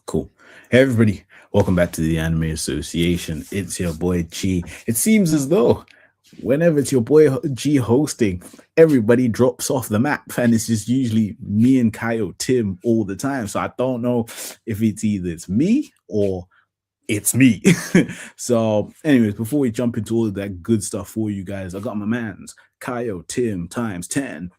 Cool. Hey, everybody. Welcome back to the Anime Association. It's your boy G. It seems as though whenever it's your boy G hosting, everybody drops off the map, and it's just usually me and Kyle Tim all the time. So I don't know if it's me or it's me. So, anyways, before we jump into all of that good stuff for you guys, I got my man's Kyle Tim times 10.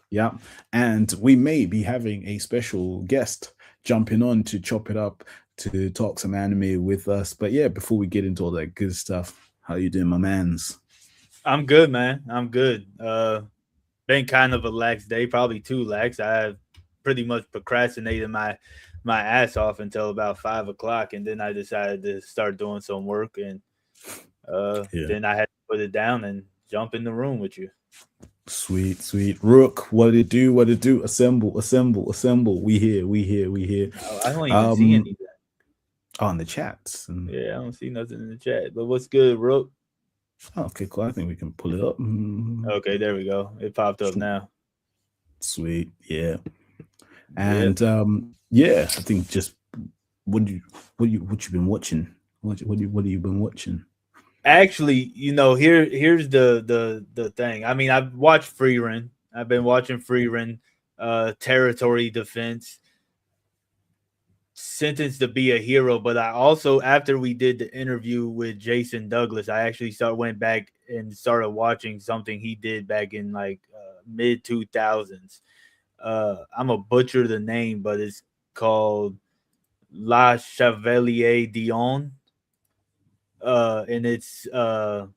Yeah. And we may be having a special guest jumping on to chop it up to talk some anime with us. But yeah, before we get into all that good stuff, how you doing, my mans? I'm good, man. I'm good. Been kind of a lax day, probably too lax. I pretty much procrastinated my ass off until about 5 o'clock, and then I decided to start doing some work, and then I had to put it down and jump in the room with you. Sweet, sweet. Rook, what it do? What it do? Assemble, assemble, assemble. We here, we here, we here. I don't even see anything. On the chats. Yeah, I don't see nothing in the chat. But what's good, Rook? Okay, cool. I think we can pull it up. Okay, there we go. It popped up now. Sweet, yeah. And I think just what you been watching? What have you been watching? Actually, here's the thing. I mean, I've watched Frieren. I've been watching Frieren, Territory Defense, Sentenced to Be a Hero. But I also, after we did the interview with Jason Douglas, I actually went back and started watching something he did back in like mid 2000s. I'm a butcher the name, but it's called La Chevalier Dion. And it's a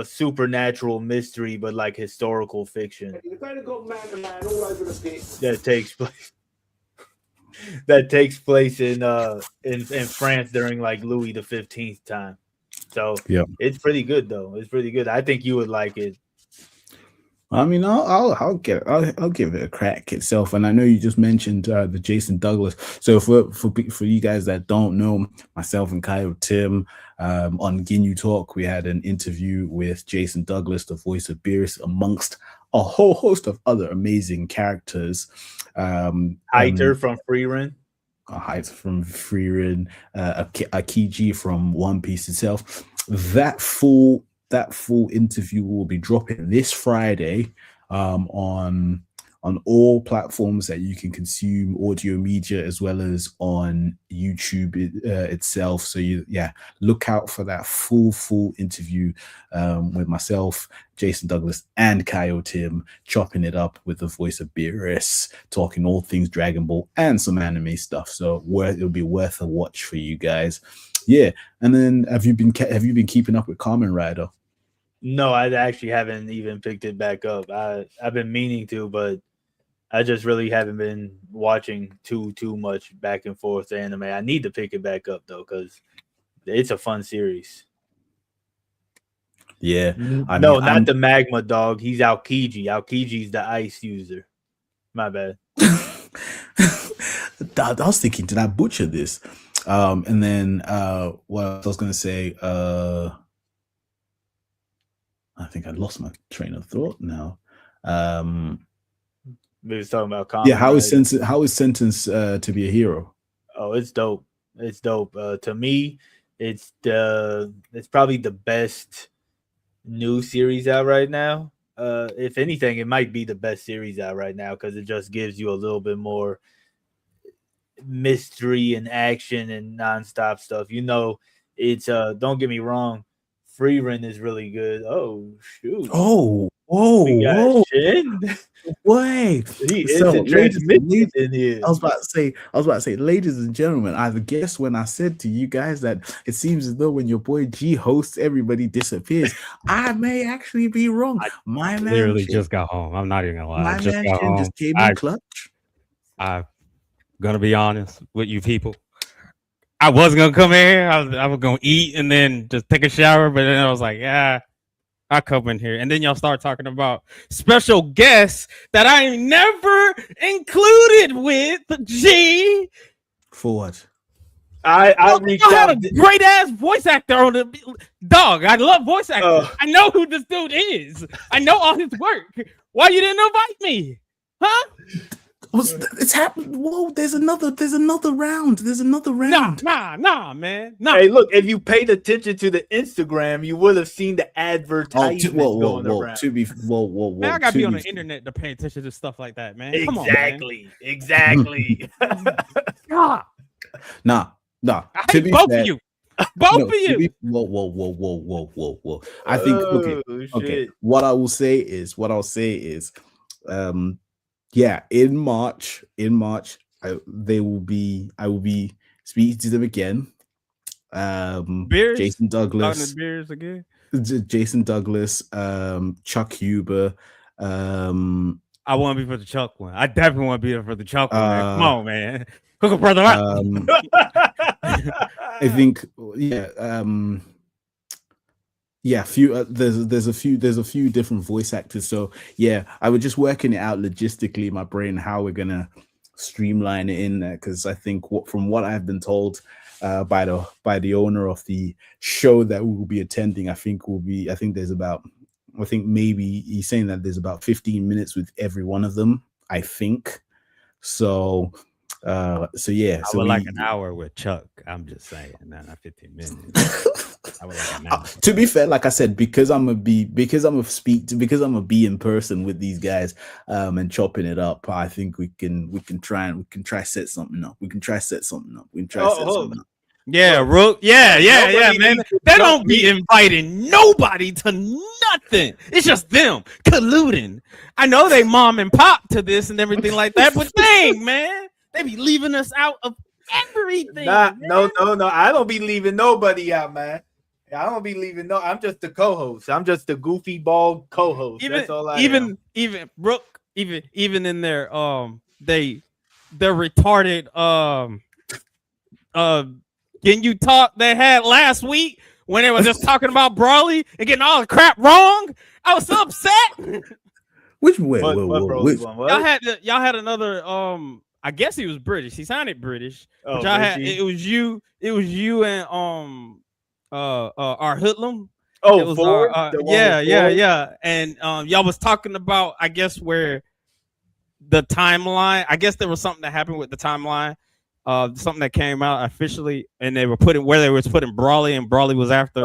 supernatural mystery, but like historical fiction that takes place in France during like Louis XV time. So it's pretty good though. It's pretty good. I think you would like it. I mean, I'll give it a crack itself. And I know you just mentioned the Jason Douglas. So for you guys that don't know, myself and Kyle Tim on Ginyu Talk, we had an interview with Jason Douglas, the voice of Beerus, amongst a whole host of other amazing characters. Heiter from Frieren. Heiter from Frieren, Akiji from One Piece itself. That full interview will be dropping this Friday on all platforms that you can consume audio media, as well as on YouTube itself. So look out for that full interview with myself, Jason Douglas, and Kyle Tim, chopping it up with the voice of Beerus, talking all things Dragon Ball and some anime stuff. So it'll be worth a watch for you guys. Yeah. And then have you been keeping up with Kamen Rider? No, I actually haven't even picked it back up. I've been meaning to, but I just really haven't been watching too much back and forth anime. I need to pick it back up though, because it's a fun series. Yeah. Not the magma dog. He's Aokiji. Aokiji's the ice user. My bad. I was thinking, did I butcher this? And then what I was going to say, I think I lost my train of thought now. We was talking about comedy. Yeah, how is Sentenced to Be a Hero? Oh, it's dope. It's dope. To me, it's probably the best new series out right now. If anything, it might be the best series out right now because it just gives you a little bit more mystery and action and nonstop stuff. It's don't get me wrong, Frieren is really good. Oh shoot! Whoa! Shin. Wait, he is a transmission in here. I was about to say, ladies and gentlemen, I guess when I said to you guys that it seems as though when your boy G hosts, everybody disappears. I may actually be wrong. My man literally just got home. I'm not even gonna lie. My man just came in clutch. I'm gonna be honest with you people. I wasn't gonna come here. I was gonna eat and then just take a shower, but then I was like, I'll come in here. And then y'all start talking about special guests that I never included with G. For what? I reached out. A great ass voice actor on the dog. I love voice actors. I know who this dude is. I know all his work. Why you didn't invite me? Huh? It's happened. Whoa, there's another round. There's another round. Nah, man. Nah. Hey, look, if you paid attention to the Instagram, you would have seen the advertisement going around. Man, I gotta be on the internet to pay attention to stuff like that, man. Come on, man. Exactly. God. Nah. I hate both of you. Both of you. Whoa. I think okay. What I'll say is, yeah, in March, I will be speaking to them again. Beers? Jason Douglas, Beers again. Jason Douglas, Chuck Huber. I want to be for the Chuck one. I definitely want to be there for the Chuck one. Man. Come on, man. Hook a brother up. I think, few. There's a few different voice actors. So yeah, I was just working it out logistically in my brain how we're gonna streamline it in there, because I think from what I've been told by the owner of the show that we will be attending, I think maybe he's saying that there's about 15 minutes with every one of them. I think so. Yeah, I would like an hour with Chuck. I'm just saying, not 15 minutes. I would like an hour. To be fair, like I said, because I'm gonna be in person with these guys, and chopping it up. I think we can try set something up. Yeah, Rook. Yeah, man. They don't be inviting nobody to nothing. It's just them colluding. I know they mom and pop to this and everything like that, but dang, man. They be leaving us out of everything. No. I don't be leaving nobody out, man. I don't be leaving. No, I'm just the co-host. I'm just the goofy bald co-host. That's all I am. Even Brooke, even in their they're retarded Can You Talk they had last week when they were just talking about Brawley and getting all the crap wrong. I was so upset. Which way? Y'all had another I guess he was British. He sounded British. But it was you and our hoodlum. Oh, it was Ford? Yeah. And y'all was talking about, I guess, where the timeline. I guess there was something that happened with the timeline. Something that came out officially, and they were putting Brawley, and Brawley was after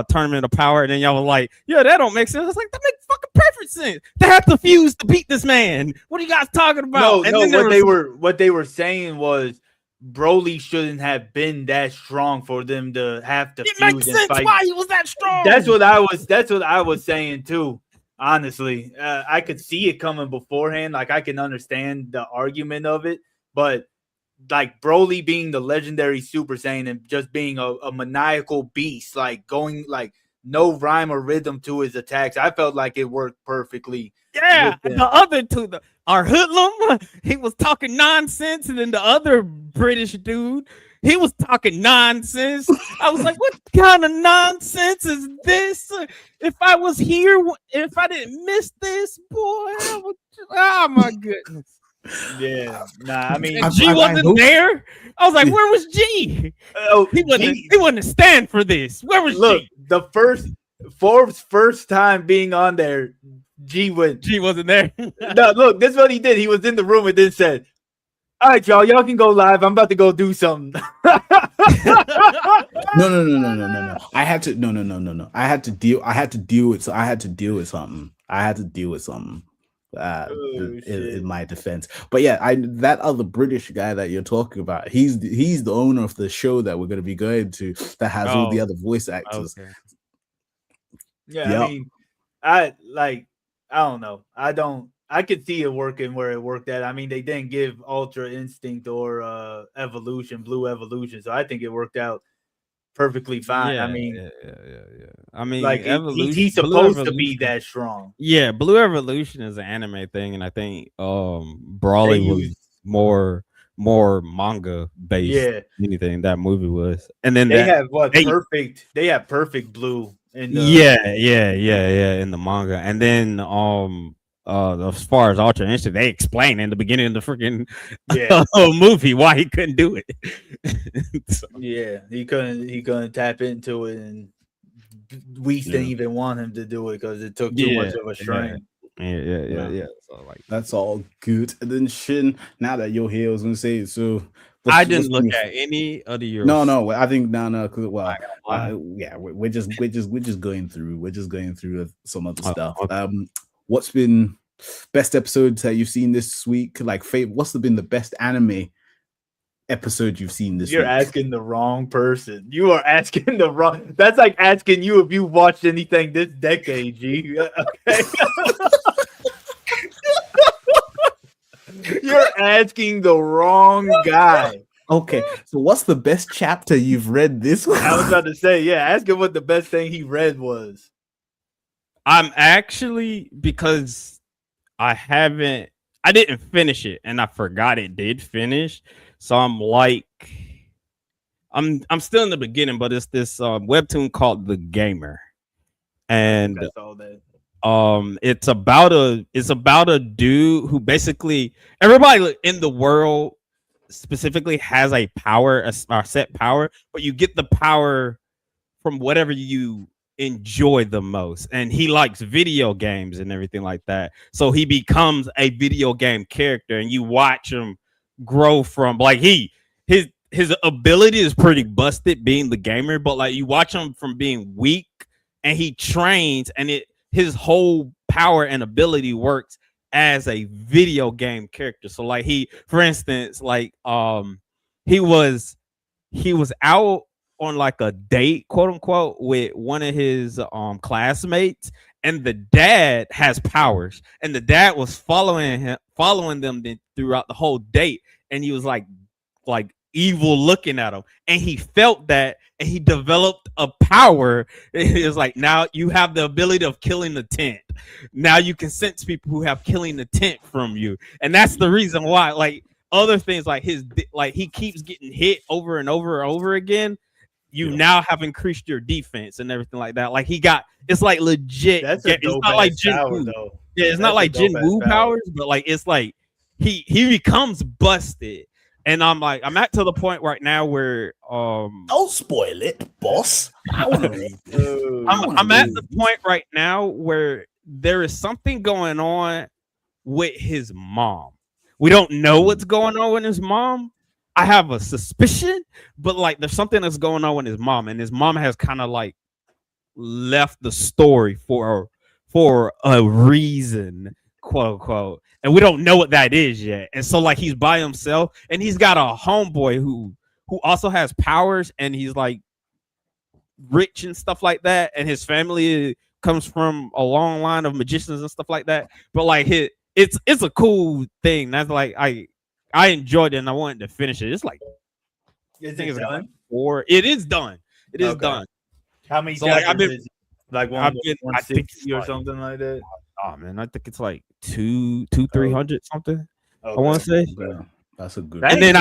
Tournament of Power, and then y'all were like, yeah, that don't make sense. I was like, that makes fucking perfect sense. They have to fuse to beat this man. What are you guys talking about? What they were saying was Broly shouldn't have been that strong for them to have to fuse. It makes sense why he was that strong. That's what I was saying too. Honestly, I could see it coming beforehand. Like I can understand the argument of it, but like Broly being the legendary Super Saiyan and just being a maniacal beast, like going like no rhyme or rhythm to his attacks, I felt like it worked perfectly. Yeah, the other two, our hoodlum, he was talking nonsense, and then the other British dude, he was talking nonsense. I was like, what kind of nonsense is this? If I was here, if I didn't miss this, boy, oh my goodness. Yeah, I mean, G wasn't there. I was like, where was G? He wasn't stand for this. Where was G? The Forbes' first time being on there, G wasn't there. No, look, this is what he did. He was in the room and then said, all right, y'all can go live. I'm about to go do something. No. I had to deal with something. In my defense, but yeah, that other British guy that you're talking about, he's the owner of the show that we're going to be going to that has all the other voice actors. Okay. Yeah, yep. I mean, I don't know. I could see it working where it worked at. I mean, they didn't give Ultra Instinct or Blue Evolution, so I think it worked out perfectly fine. Yeah, I mean, yeah. I mean, like he's supposed to be that strong. Yeah, Blue Evolution is an anime thing, and I think Brawley was more manga based. Yeah, anything that movie was, and then they have perfect. They have perfect Blue. In the, in the manga, and then as far as Ultra Instinct, they explain in the beginning of the freaking movie why he couldn't do it. So. Yeah, he couldn't tap into it, and we didn't even want him to do it because it took too much of a strain. Yeah. So like, That's all good. And then Shin, now that you're here, I was gonna say so. I didn't look at any of your. No. I think no. Cause I got yeah, we're just going through. We're just going through some other stuff. Okay. What's been best episodes that you've seen this week? Like, what's been the best anime episode you've seen this You're week? asking the wrong person. You are asking the wrong. That's like asking you if you watched anything this decade, G. Okay. You're asking the wrong guy. Okay, so what's the best chapter you've read this week? I was about to say, yeah, ask him what the best thing he read was. I'm actually, because I didn't finish it and I forgot it did finish. So I'm like, I'm still in the beginning, but it's this webtoon called The Gamer. And That's all that. it's about a dude who basically everybody in the world specifically has a power, a set power, but you get the power from whatever you enjoy the most. And he likes video games and everything like that. So he becomes a video game character, and you watch him grow from like his ability is pretty busted being the gamer, but like you watch him from being weak and he trains, and his whole power and ability works as a video game character. So like for instance, like he was out on like a date, quote unquote, with one of his classmates, and the dad has powers, and the dad was following them throughout the whole date, and he was like evil looking at him, and he felt that, and he developed a power. It's like, now you have the ability of killing the tent. Now you can sense people who have killing the tent from you, and that's the reason why. Like other things, like he keeps getting hit over and over and over again. You now have increased your defense and everything like that. Like it's like legit. That's a dope, it's not like Jin power, Woo. though. Yeah, it's not like Jin Woo powers, but like it's like he becomes busted. And I'm at to the point right now where don't spoil it, boss. I'm at the point right now where there is something going on with his mom. We don't know what's going on with his mom. I have a suspicion, but like there's something that's going on with his mom, and his mom has kind of like left the story for a reason, quote unquote, and we don't know what that is yet. And so like he's by himself, and he's got a homeboy who also has powers, and he's like rich and stuff like that, and his family comes from a long line of magicians and stuff like that. But like it's a cool thing. That's like I enjoyed it, and I wanted to finish it. It's like Is it done? It is done. It is done. How many? So like I've been is it? Like I think 160 or like, something like that. oh man, I think it's like 300 something. Okay. I want to say. Yeah, that's a good. That And then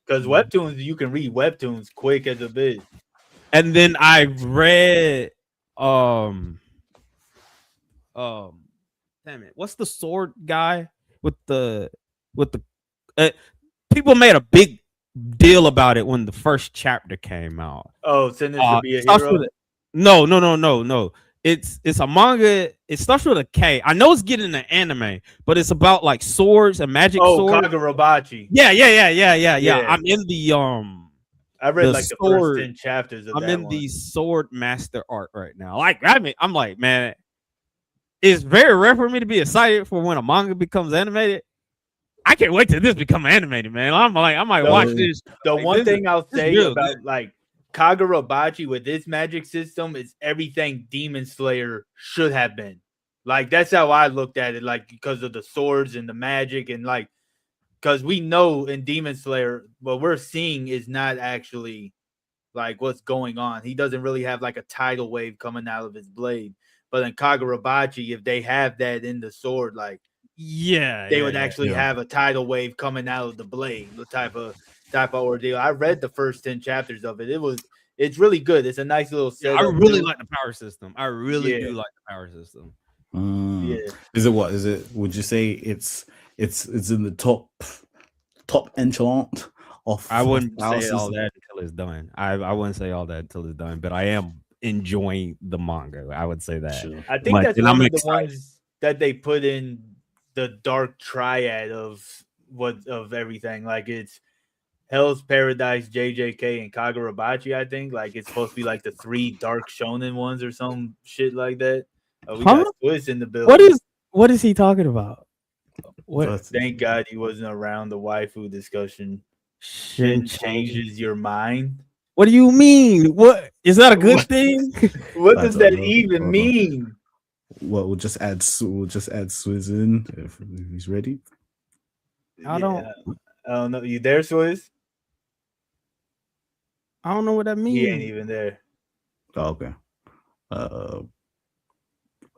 because webtoons, you can read webtoons quick as a bit. And then I read damn it, what's the sword guy with the people made a big deal about it when the first chapter came out. Oh, send this to be a It starts hero. with no. It's a manga. It starts with a K. I know it's getting an anime, but it's about like swords and magic swords. Kagurabachi. Yeah. Yeah. I'm in the I read the like the sword- first 10 chapters of I'm that in one. the sword master art right now. Like I'm like, man, it's very rare for me to be excited for when a manga becomes animated. I can't wait till this become animated, man. I might watch this. The Like, one this thing I'll say real about good. like Kagurabachi with this magic system is everything Demon Slayer should have been. Like that's how I looked at it, like because of the swords and the magic, and like because we know in Demon Slayer what we're seeing is not actually like what's going on. He doesn't really have like a tidal wave coming out of his blade. But in Kagurabachi, if they have that in the sword, like they would actually have a tidal wave coming out of the blade, the type of ordeal. I read the first 10 chapters of it. It's really good. It's a nice little setup. I really too. like the power system. I really Yeah. do like the power system. Yeah. Is it what? Is it? Would you say it's in the top enchant of? I wouldn't power say all system? that until it's done. I wouldn't say all that until it's done, but I am enjoying the manga. I would say that. Sure. I think Like, that's and one I'm of the excited. ones that they put in the dark triad of everything. Like it's Hell's Paradise, JJK, and Kagurabachi. I think like it's supposed to be like the 3 dark shonen ones or some shit like that. We got Swiss in the building. What is he talking about? What? Thank God he wasn't around the waifu discussion. Shit changes your mind. What do you mean? What is that a good thing? What does that even mean? Well, we'll just add Swizz in if he's ready. I don't know. You there, Swizz? I don't know what that means. He ain't even there. Oh,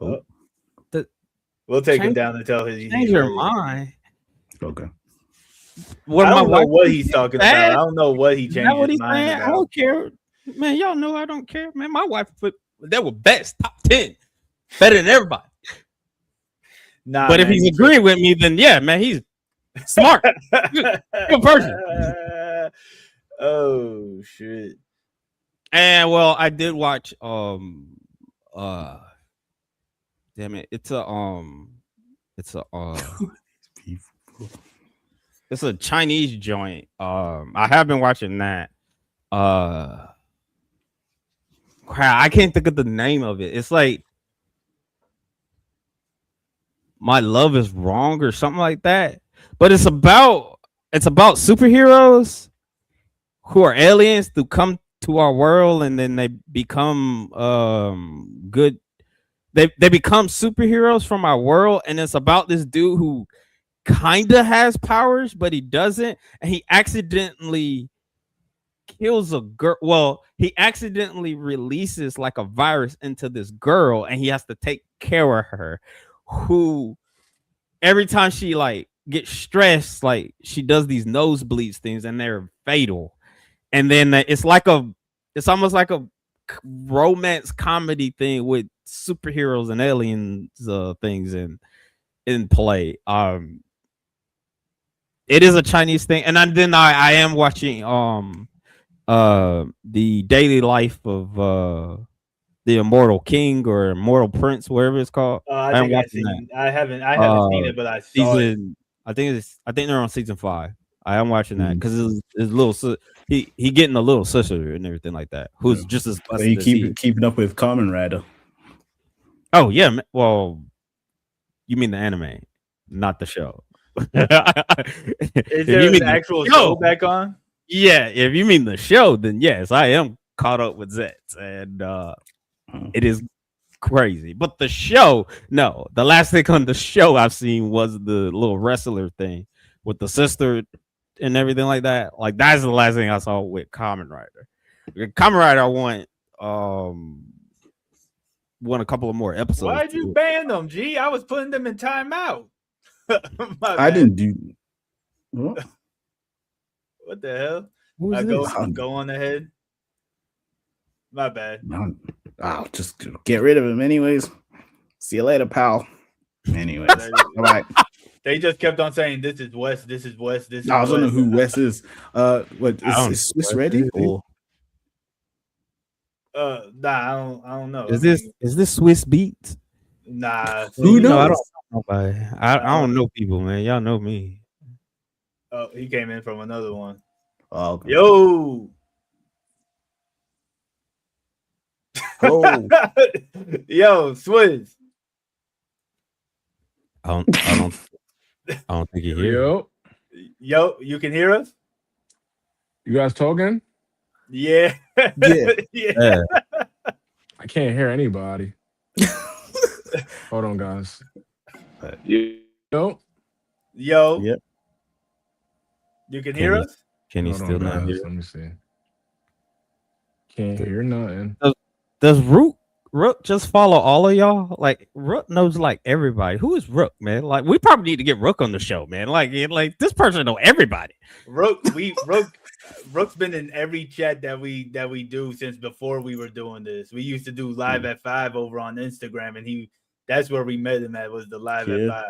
okay. We'll take him down and tell his change your mind. Okay. I don't know what he's talking about. I don't know what he changed his mind about. I don't care, man. Y'all know I don't care, man. My wife put that was best top 10, better than everybody. Nah, but if he's agreeing with me, then yeah, man, he's smart, good person. Oh shit! And well, I did watch. Damn it! It's a Chinese joint. I have been watching that. Crap, I can't think of the name of it. It's like My Love Is Wrong or something like that. But it's about superheroes who are aliens who come to our world and then they become good. They become superheroes from our world, and it's about this dude who kind of has powers, but he doesn't, and he accidentally kills a girl. Well, he accidentally releases like a virus into this girl, and he has to take care of her. Who every time she like gets stressed, like she does these nosebleeds things, and they're fatal. And then it's almost like a romance comedy thing with superheroes and aliens things in play. It is a Chinese thing, and then I am watching the daily life of the Immortal King or Immortal Prince, whatever it's called. I haven't seen it, but I saw it. I think they're on season 5. I am watching that because his little he getting a little sister and everything like that. Who's just as so you keeping up with Kamen Rider? Oh yeah, well, you mean the anime, not the show. Is there an actual show back on? Yeah, if you mean the show, then yes, I am caught up with Zets, and it is crazy. But the show, no, the last thing on the show I've seen was the little wrestler thing with the sister and everything like that. Like that's the last thing I saw with Kamen Rider. Kamen Rider won a couple of more episodes. Why'd you ban them, G? I was putting them in timeout. I didn't do. What the hell? Go on ahead. My bad. I'll just get rid of him anyways. See you later, pal. Anyways, all right. They just kept on saying, "This is West. This is West. This is." I don't know who West is. What is Swiss ready? Or nah, I don't know. Is this Swiss Beats? Nah, who knows? I don't know people, man. Y'all know me. Oh, he came in from another one. Oh, okay. Yo. Oh. Yo, Swizz. I don't think you hear. Yo, you can hear us? You guys talking? Yeah. Yeah. I can't hear anybody. Hold on, guys. Yo. Yep. You can hear us? Can he still not hear? Let me see. Can't hear nothing. Does Rook just follow all of y'all? Like Rook knows like everybody. Who is Rook, man? Like we probably need to get Rook on the show, man. Like this person know everybody. Rook's been in every chat that we do since before we were doing this. We used to do live at 5 over on Instagram, and that's where we met him at, was the live at 5.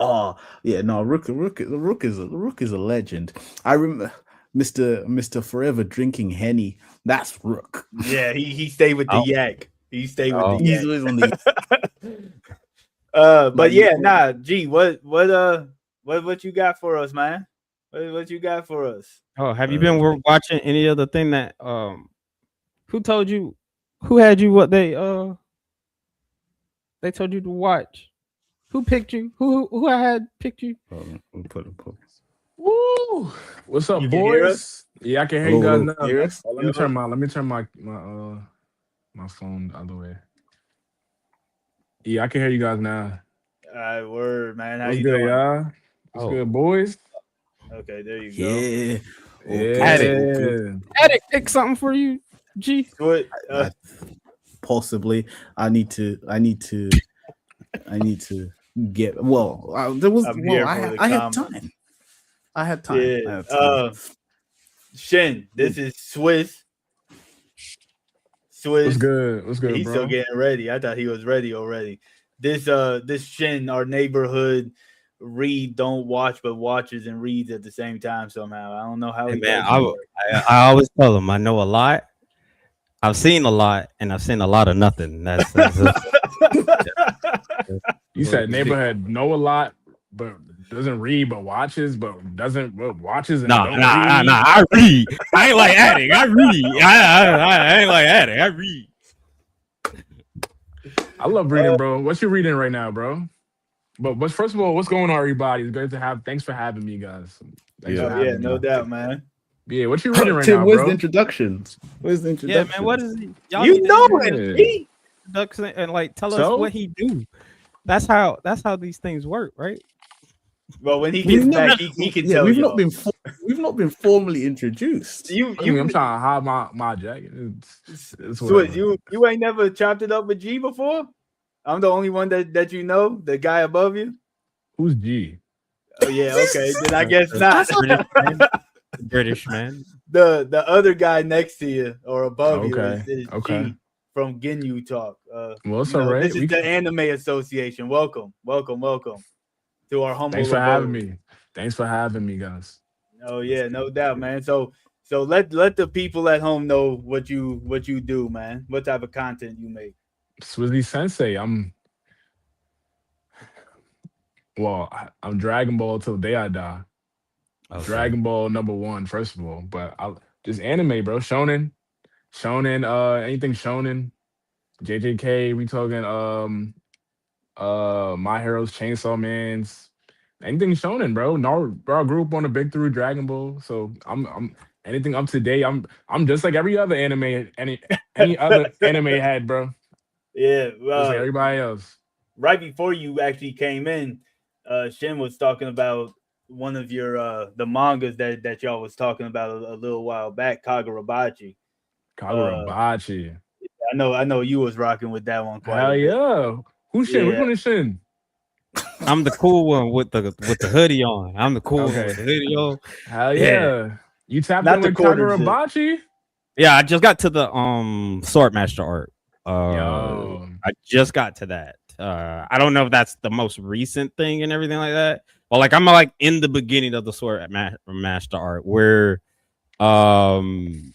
Oh yeah, no, Rook is a legend. I remember Mr. Forever drinking Henny. That's Rook. Yeah, he stayed with the yak. He stayed with the yak. He's always on the But yeah, nah, G, what you got for us, man? What you got for us? Oh, have you been watching any other thing that who told you, who had you what they told you to watch? Who picked you? Who I had picked you? We'll put a post. Woo! What's up, You can hear boys? us? Yeah, I can hear you guys now. Hear us? Oh, let me turn my phone the other way. Yeah, I can hear you guys now. All right, word, man. How What's you good, doing? y'all? What's good, boys? Okay, there you go. Yeah. Yeah. Addict, pick something for you, G. What? Possibly. I need to get. Well, there was. I'm Well, here I for had, the I had comment. time. I had time. Yeah. I had time. Shin, this is Swiss. What's good? What's good, He's bro? still getting ready. I thought he was ready already. This Shin, our neighborhood read, don't watch, but watches and reads at the same time somehow. I don't know how. Hey, he man, does it. I always tell them I know a lot. I've seen a lot, and I've seen a lot of nothing. That's You said neighborhood know a lot, but doesn't read, but watches, but doesn't watches and don't read. I read. I ain't like addict. I read. I ain't like addict. I read. I love reading, bro. What you reading right now, bro? But first of all, what's going on, everybody? It's great to have. Thanks for having me, guys. Thanks for having Yeah, me. no doubt, man. Yeah, what you reading right Tim, now, where's bro? the introductions? Where's the Yeah, introductions? man. What is he? Y'all You need to know introduce it. introduction and like tell So? us what he do. That's how these things work, right? Well, when he gets back, he can tell we've you. We've not been formally introduced. I'm trying to hide my jacket. It's Switch, you ain't never chopped it up with G before? I'm the only one that you know, the guy above you. Who's G? Oh yeah, okay. Then I guess not. British man. The other guy next to you or above you Okay, is okay. G from Ginyu Talk. Well, it's all right. This is the Anime Association. Welcome to our humble. Thanks for abode. having me. Thanks for having me, guys. Oh yeah, no doubt, man. So let the people at home know what you do, man. What type of content you make. Swizzy Sensei. I'm Dragon Ball till the day I die. Okay. Dragon Ball #1, first of all. But I'll just anime, bro. Shonen, anything shonen. JJK, we talking My Heroes, Chainsaw Man's, anything shonen, bro. Bro, I grew up on the big three, Dragon Ball. So I'm anything up to date. I'm just like every other anime, any other anime head, bro. Yeah, Just like everybody else. Right before you actually came in, Shin was talking about one of your the mangas that y'all was talking about a little while back, Kagurabachi. Kagurabachi. I know you was rocking with that one. Hell yeah. Who's Shin? Yeah. Which one is Shin? I'm the cool one with the hoodie on. I'm the cool one with the hoodie on. Hell yeah. You tapped Not in the with quarters, Kagurabachi? Yeah, I just got to the Swordmaster art. Yo. I just got to that. I don't know if that's the most recent thing and everything like that. But like I'm like in the beginning of the Swordmaster art where damn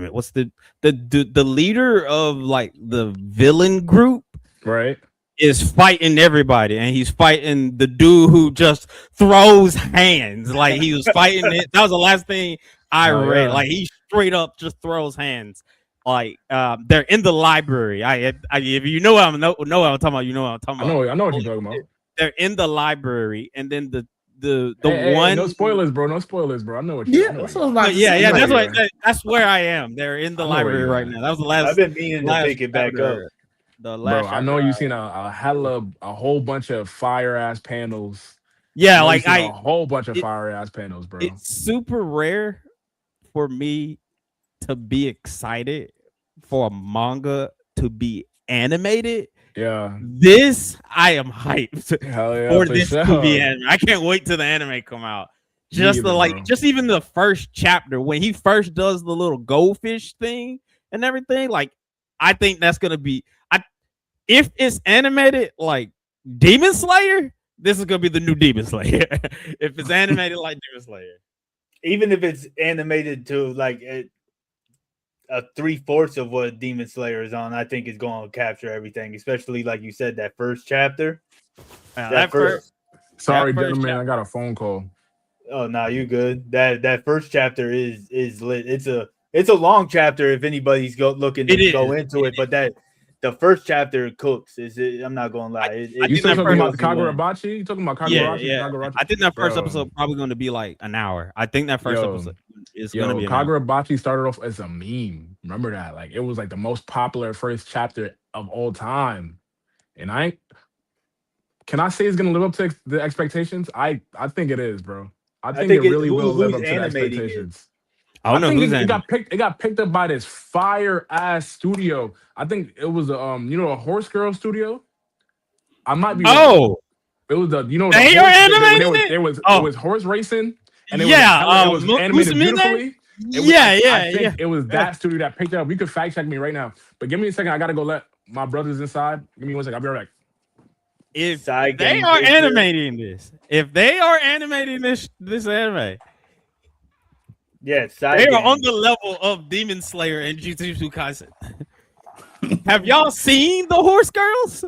it, what's the leader of like the villain group Right. is fighting everybody, and he's fighting the dude who just throws hands. Like he was fighting it. That was the last thing I read. Yeah. Like he straight up just throws hands. Like they're in the library. If you know what I'm talking about, you know what I'm talking about. I know what you're talking about. They're in the library, and then the Hey, one. no spoilers, bro. No spoilers, bro. I know what you're Yeah, that's what I was about to yeah, say. that's where I am. They're in the I know where library you're right at. now. That was the last. I've been meaning to pick it back up. The last. Bro, I know you've seen a whole bunch of fire ass panels. Yeah, I like a whole bunch of fire ass panels, bro. It's super rare for me to be excited for a manga to be animated. Yeah. This I am hyped Hell yeah, for for this sure. to be anime. I can't wait till the anime come out. Just Neither, bro. just even the first chapter when he first does the little goldfish thing and everything. Like, I think that's gonna be. If it's animated like Demon Slayer, this is gonna be the new Demon Slayer. If it's animated like Demon Slayer, Even if it's animated to like a 3/4 of what Demon Slayer is on, I think is going to capture everything, especially like you said, that first chapter. That first, Sorry, first gentlemen, chapter- I got a phone call. Oh no, you good. That first chapter is lit. It's a long chapter if anybody's looking to It go is. into it, but the first chapter cooks. I'm not gonna lie. I You think still that talking about reels you in. Kagurabachi? You talking about Yeah, Kagurabachi? yeah. Kagurabachi? I think that first Bro. episode probably going to be like an hour. I think that first Yo, episode is going to Yo, be an hour. Kagurabachi started off as a meme. Remember that? Like it was like the most popular first chapter of all time. And can I say it's gonna live up to the expectations? I think it is, bro. I think it really will live up to the animating it? expectations. I don't know think who's it in. got picked up by this fire ass studio. I think it was a Horse Girl studio. I might be wrong. Oh, It was the They are animating it? It was Oh. horse racing and it yeah. was animated Musume? beautifully. I think it was that studio that picked it up. You could fact check me right now, but give me a second. I gotta go let my brothers inside. Give me 1 second. I'll be right back. If Side they game are picture. animating this, this anime, Yeah, side they game. are on the level of Demon Slayer and Jujutsu Kaisen. Have y'all seen the Horse Girls?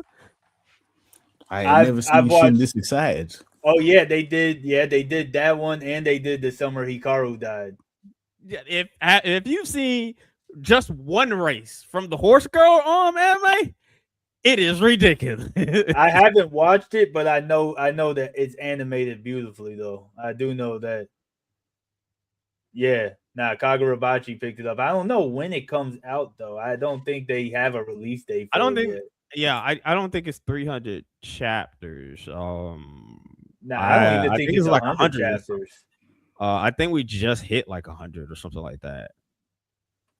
I never seen I've Shin watched- this excited. Oh yeah, they did. Yeah, they did that one, and they did the summer Hikaru died. Yeah, if you've seen just one race from the Horse Girl anime, it is ridiculous. I haven't watched it, but I know that it's animated beautifully though. I do know that. Yeah, Kagurabachi picked it up. I don't know when it comes out though. I don't think they have a release date. I don't for it think- yet. Yeah, I don't think it's 300 chapters. I don't even I think think it's it's like 100 100 or chapters. I think we just hit like 100 or something like that.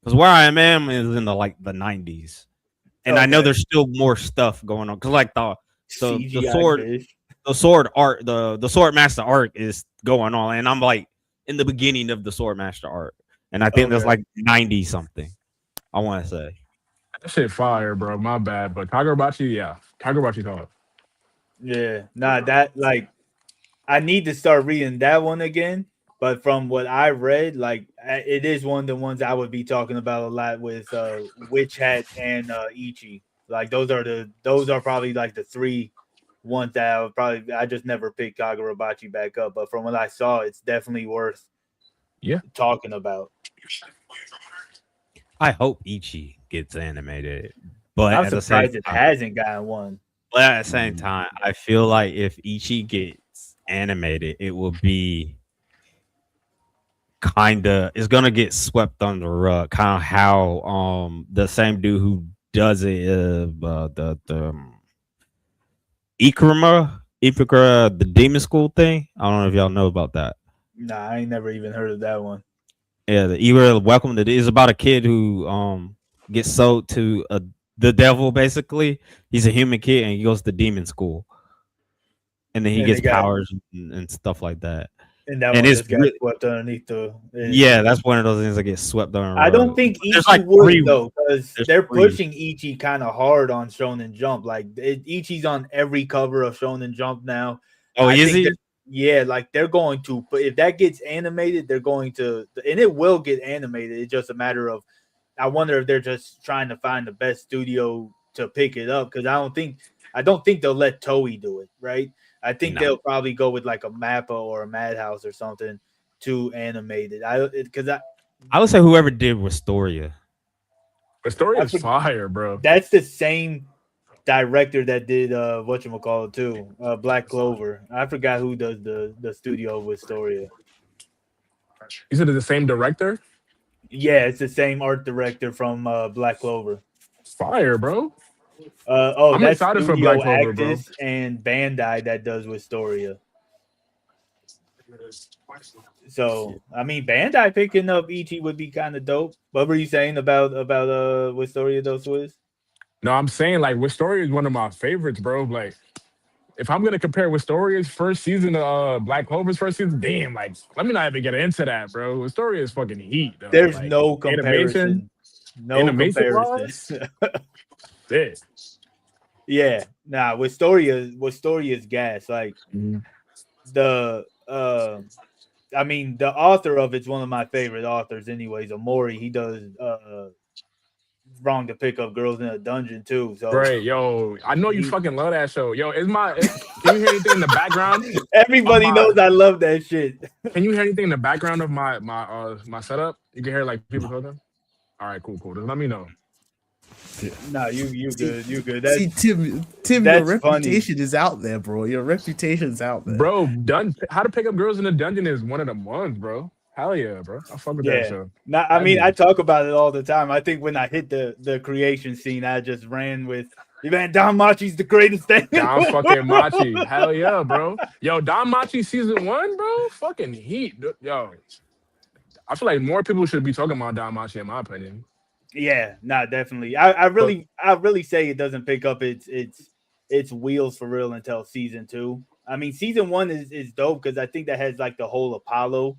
Because where I am is in the 90s, and I know Okay. there's still more stuff going on. Because like the CGI sword- fish. the sword art, the sword master arc is going on, and I'm like in the beginning of the sword master arc, and I think there's Okay. like 90 something. I want to say. That shit fire, bro. My bad, but Kagurabachi, yeah, Kagurabachi's hard. Yeah, that like I need to start reading that one again. But from what I read, like it is one of the ones I would be talking about a lot with Witch Hat and Ichi. Like those are probably like the three ones that I just never picked Kagurabachi back up. But from what I saw, it's definitely worth talking about. I hope Ichi gets animated, but I'm at the same surprised it time, hasn't gotten one. but at the same time, I feel like if Ichi gets animated, it will be it's gonna get swept under the rug, kind of how the same dude who does it the Ikura, the demon school thing. I don't know if y'all know about that. Nah, I ain't never even heard of that one. Yeah, the Ikura Welcome to is about a kid who gets sold to the devil. Basically, he's a human kid and he goes to demon school, and then he And gets they got- powers and stuff like that. And that And one it's just got really- swept underneath the. Yeah, that's one of those things that get swept under. the I don't rug. think Ichi There's like would three- though, because there's they're three. pushing Ichi kind of hard on Shonen Jump. Like Ichi's on every cover of Shonen Jump now. Oh, I is think he? Yeah, like they're going to. But if that gets animated, they're going to, and it will get animated. It's just a matter of. I wonder if they're just trying to find the best studio to pick it up, because I don't think they'll let Toei do it, right? I think No. they'll probably go with like a Mappa or a Madhouse or something to animate it. I would say whoever did Wistoria. The story I is think- fire, bro. That's the same director that did whatchamacallit too, Black Clover. I forgot who does the studio with Wistoria. You said it's the same director. Yeah, it's the same art director from Black Clover. Fire, bro. I'm I'm that's excited for Studio Black Clover, bro. Actus and Bandai that does Wistoria. So I mean, Bandai picking up Ichi would be kind of dope. What were you saying about Wistoria though, Swizz? No, I'm saying like Wistoria is one of my favorites, bro. Like, if I'm gonna compare Wistoria's first season to Black Clover's first season, damn, like let me not even get into that, bro. Wistoria is fucking heat, though. There's Like, no comparison. No animation-wise? comparison. shit. Yeah, Wistoria's gas. Like Mhm. the I mean, the author of it's one of my favorite authors, anyways. Amori, he does Wrong to Pick Up Girls in a Dungeon too. So Right, yo, I know you fucking love that show. Yo, can you hear anything in the background? everybody knows I love that shit. Can you hear anything in the background of my setup? You can hear like people talking. All right, cool. Just let me know. No, you good. You good. See, Tim, your that's reputation is out there, bro. Your reputation's out there. Bro, How to Pick Up Girls in a Dungeon is one of the ones, bro. Hell yeah, bro. I fuck with that show. Now, I mean, I talk about it all the time. I think when I hit the creation scene, I just ran with, man, Don Machi's the greatest thing. Don fucking Machi. Hell yeah, bro. Yo, Don Machi season 1, bro. Fucking heat. Yo, I feel like more people should be talking about Don Machi, in my opinion. Yeah, nah, definitely. I really say it doesn't pick up its wheels for real until season 2. I mean, season 1 is dope because I think that has like the whole Apollo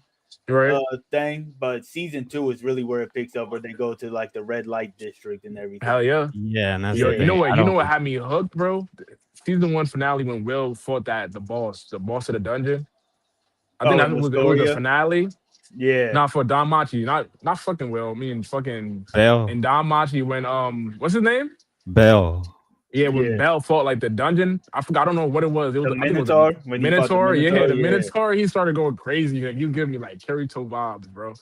thing, but season 2 is really where it picks up, where they go to like the red light district and everything. Hell yeah. Yeah, and that's Yo, you know what had me hooked, bro? Season 1 finale when Will fought the boss of the dungeon. I think that was the finale. Yeah. Not for Don Machi, not fucking Will. I mean fucking Bell. And Don Machi when what's his name? Bell. Yeah, when Bell fought like the dungeon. I forgot. I don't know what it was. It was the Minotaur. Minotaur. Yeah, the Minotaur. He started going crazy. Like, you give me like Kirito vibes, bro.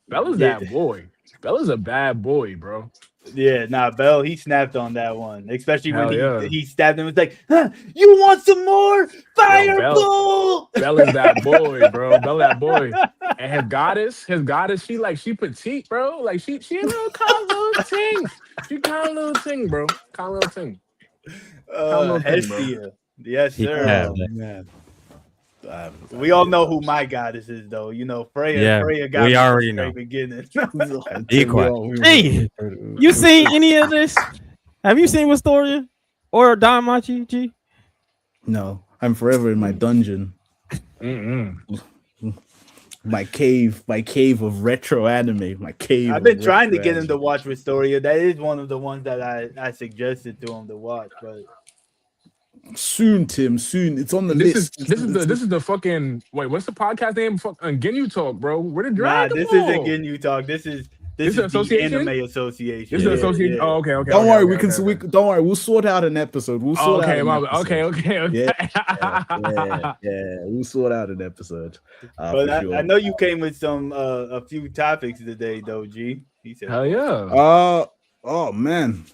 Bella's that boy. Bella's a bad boy, bro. Yeah, nah, Bell, he snapped on that one, especially when he stabbed him. It's like, huh, you want some more fireball? Bell is that boy, bro. Bell that boy. And his goddess, she petite, bro. Like she a little kind of little thing. She kind of little thing, bro. Kind of little thing. Hestia. Yes, sir. Yeah, we all know who my goddess is, though. You know, Freya. Yeah, Freya got we already know. Beginning. Be quiet. Hey, you seen any of this? Have you seen Wistoria or Don Machi? G? No, I'm forever in my dungeon. My cave of retro anime. My cave. I've been trying to get him to watch Wistoria. That is one of the ones that I suggested to him to watch, but soon, Tim. Soon, it's on the list. This is the fucking what's the podcast name? Ginyu Talk, bro. Where the Dragon This isn't Ginyu Talk. This is the Anime Association. This is the association. Yeah. Oh, okay. Don't worry, don't worry. We'll sort out an episode. We'll sort out. Okay. Yeah. We'll sort out an episode. But I know you came with some a few topics today, though. G. He said, "Hell yeah." Oh man.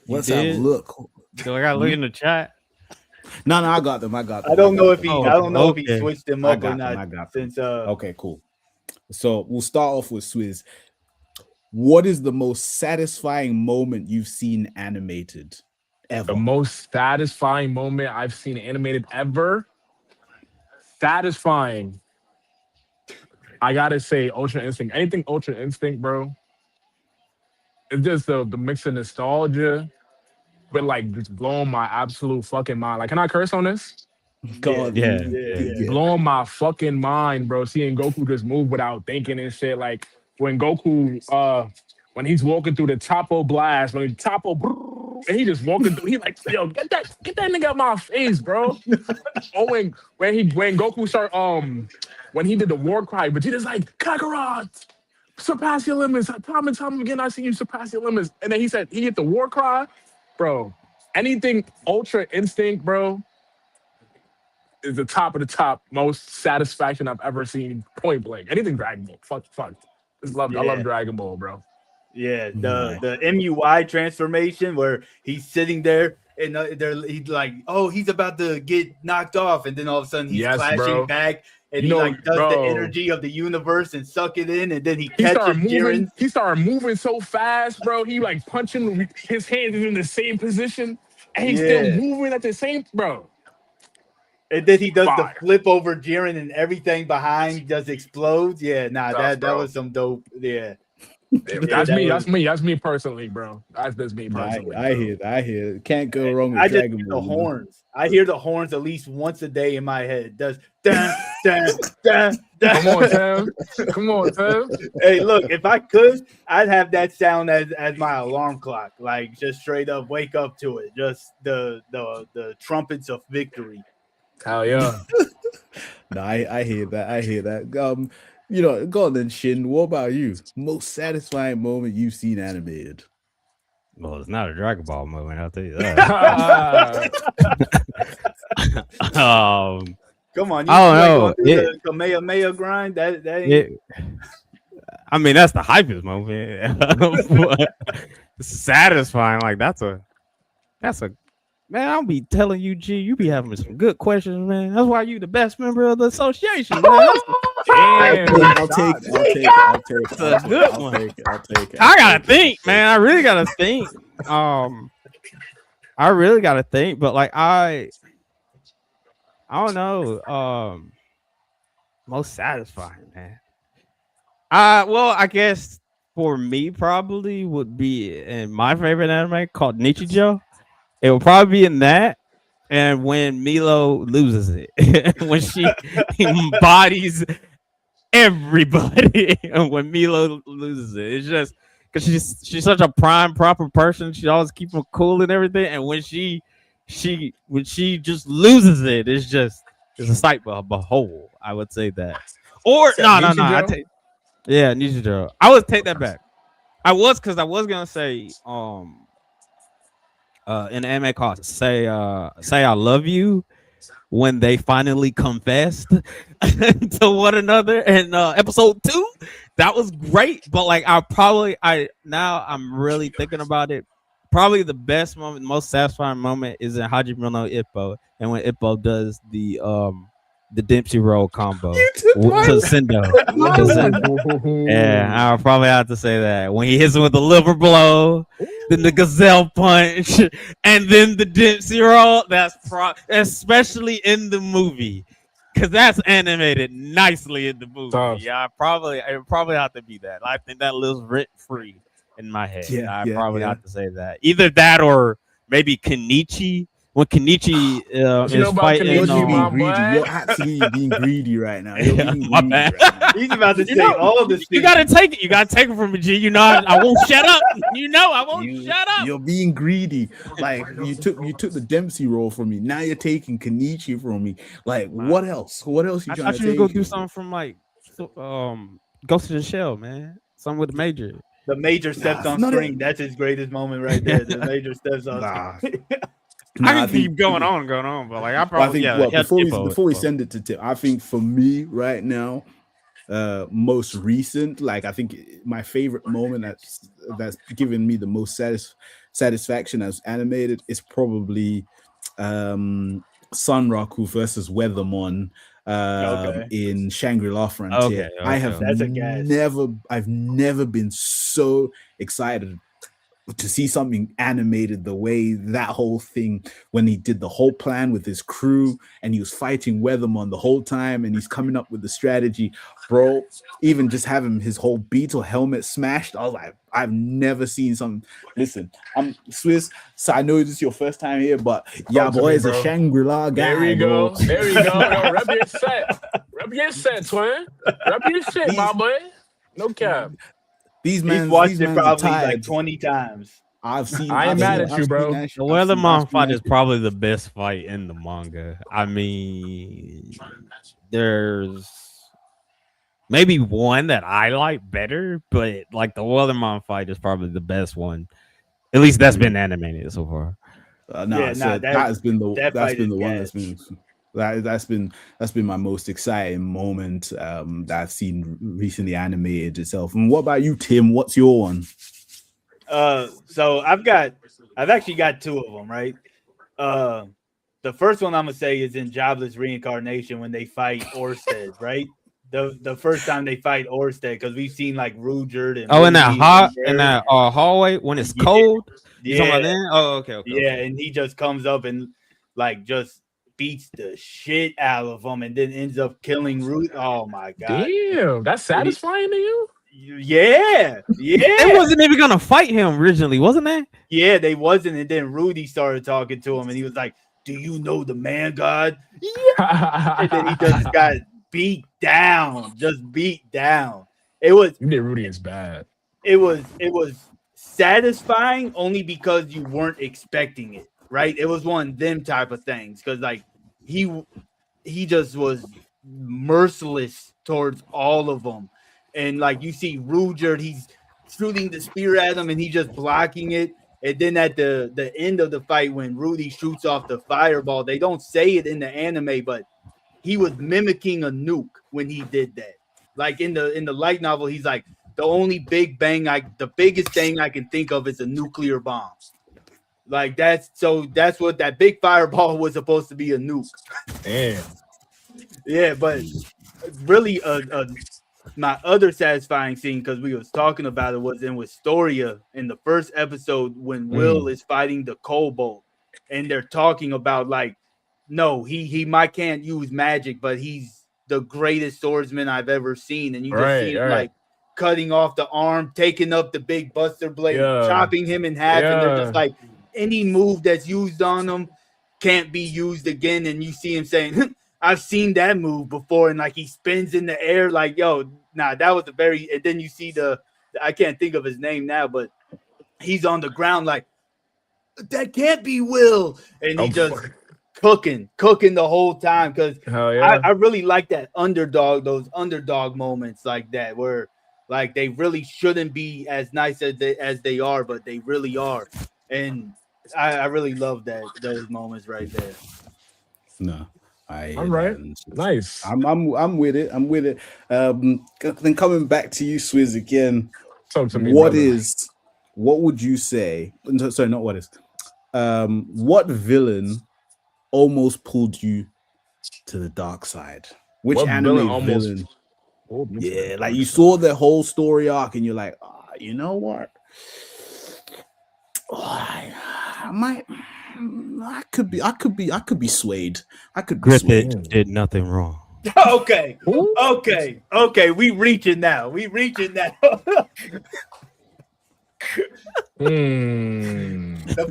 Let's have a look. So I gotta look in the chat. No, I got them. I don't know if he switched them up or not. I got them. Okay, cool. So we'll start off with Swizz. What is the most satisfying moment you've seen animated ever? The most satisfying moment I've seen animated ever. Satisfying. I gotta say, Ultra Instinct. Anything Ultra Instinct, bro. It's just the mix of nostalgia, but like just blowing my absolute fucking mind. Like, can I curse on this? God, yeah. Blowing my fucking mind, bro. Seeing Goku just move without thinking and shit. Like when Goku, when he's walking through the Topo Blast, and he just walking through, he like, yo, get that nigga out my face, bro. when Goku start, when he did the war cry, Vegeta's like, Kakarot, surpass your limits. Time and time again, I see you surpass your limits. And then he hit the war cry, bro. Anything Ultra Instinct, bro, is the top of the top most satisfaction I've ever seen. Point blank. Anything Dragon Ball. Fuck. I love Dragon Ball, bro. Yeah, the MUI transformation where he's sitting there and he's like, oh, he's about to get knocked off, and then all of a sudden he's clashing back, and he does the energy of the universe and suck it in, and then he catches Jiren. He started moving so fast, bro. He like punching his hands in the same position, and he's still moving at the same, bro. And then he does the flip over Jiren, and everything behind just explodes. Yeah, that was some dope. Yeah. That's me personally, bro. That's me personally. I hear it. Can't go wrong with Dragon Ball. The horns. I hear the horns at least once a day in my head. It does dun, dun, dun, dun. Come on, Tim. Hey, look, if I could, I'd have that sound as my alarm clock. Like just straight up wake up to it. Just the trumpets of victory. Hell yeah. No, I hear that. I hear that. Go on then, Shin. What about you? Most satisfying moment you've seen animated? Well, it's not a Dragon Ball moment, I'll tell you that. Come on, you I don't like know. going through the Kamehameha grind? That ain't I mean, that's the hypest moment. But satisfying, like that's a man. I'll be telling you, G, you be having some good questions, man. That's why you the best member of the association, man. Damn. I'll take it. That's a good one. I'll take it. I gotta think, man. I really gotta think. I really gotta think, but like I don't know. Most satisfying, man. Well, I guess for me probably would be in my favorite anime called Nichijou. It will probably be in that, and when Milo loses it, when she embodies everybody, and when Milo loses it, it's just because she's such a prime proper person. She always keeps them cool and everything, and when she just loses it, it's a sight to behold. I would say that. Or no. Nichijou? Yeah, Nichijou. I would take that back. I was gonna say in the anime called Say I Love You, when they finally confessed to one another in episode 2. That was great, but like I'm really thinking about it. Probably the best moment, most satisfying moment is in Hajime no Ippo, and when Ippo does the Dempsey roll combo to Sendo. Yeah, I'll probably have to say that. When he hits him with the liver blow, then the gazelle punch, and then the Dempsey roll, especially in the movie. Because that's animated nicely in the movie. Tough. Yeah, it probably have to be that. I think that lives rent free in my head. I probably have to say that. Either that or maybe Kenichi. When Kenichi is fighting, You're Kenichi, being greedy. boy. You're absolutely being greedy right now. You're being My greedy bad. right now. he's about to say all this. you gotta take it. You gotta take it from me, G. You know I won't shut up. You know I won't shut up. You're being greedy. Like you took the Dempsey role from me. Now you're taking Kenichi from me. Like what else? What else you I trying thought to you were take? gonna do something from like Ghost in the Shell, man. Something with the Major. The Major steps on not screen. That's his greatest moment right there. The Major steps on Nah. screen. I can keep going on, but like I probably before we send it to Tim, I think for me right now, most recent, like I think my favorite moment that's given me the most satisfaction as animated is probably Sunraku versus Weathermon in Shangri-La Frontier. I've never been so excited to see something animated the way that whole thing, when he did the whole plan with his crew and he was fighting Weathermon the whole time and he's coming up with the strategy, bro. Even just having his whole Beetle helmet smashed, I was like, I've never seen something. Listen, I'm Swiss, so I know this is your first time here, but yeah, boy, is a Shangri-La guy. There we bro. go. There we go. Yo, rep your set. Rep your set, twin. Rep your shit, my boy. No cap. He's watched it probably like 20 times. I ain't mad at you, bro. The Weathermon fight is probably the best fight in the manga. I mean, there's maybe one that I like better, but like the Weathermon fight is probably the best one. At least that's been animated so far. That's been my most exciting moment that I've seen recently animated itself. And what about you, Tim? What's your one? So I've actually got two of them, right? The first one I'm gonna say is in Jobless Reincarnation when they fight Orsted, right? The first time they fight Orsted, because we've seen like Ruger and in that hallway when it's cold. Okay. Yeah, and he just comes up and like just beats the shit out of him and then ends up killing Ruth. Oh my god. Damn, that's satisfying to you? Yeah. They wasn't even gonna fight him originally, wasn't they? Yeah, they wasn't. And then Rudy started talking to him and he was like, "Do you know the man god?" Yeah. And then he just got beat down. You did Rudy is bad. It was satisfying only because you weren't expecting it, right? It was one of them type of things because like he just was merciless towards all of them. And like you see Ruger, he's shooting the spear at him and he just blocking it. And then at the end of the fight, when Rudy shoots off the fireball, they don't say it in the anime, but he was mimicking a nuke when he did that. Like in the light novel, he's like, the biggest thing I can think of is a nuclear bomb. Like that's what that big fireball was supposed to be, a nuke. Damn. Yeah, but really, my other satisfying scene, because we was talking about it, was in Wistoria in the first episode when Will is fighting the Kobold, and they're talking about like, no, he might can't use magic, but he's the greatest swordsman I've ever seen, and you just see him like cutting off the arm, taking up the big Buster Blade, chopping him in half, and they're just like, any move that's used on him can't be used again, and you see him saying, I've seen that move before, and like he spins in the air, like, yo, nah, that was and then you see I can't think of his name now, but he's on the ground like, that can't be Will, and he just cooking the whole time, because I really like those underdog moments like that, where like they really shouldn't be as nice as they are, but they really are, and I really love those moments right there. No. All right, nice. I'm with it. I'm with it. Then coming back to you, Swizz, again. Talk to me. What would you say? Sorry, not what is. What villain almost pulled you to the dark side? Which anime villain? Yeah, like you saw the whole story arc, and you're like, you know what? I could be swayed. I could be Griffith swayed. did nothing wrong. Okay. We reaching now. The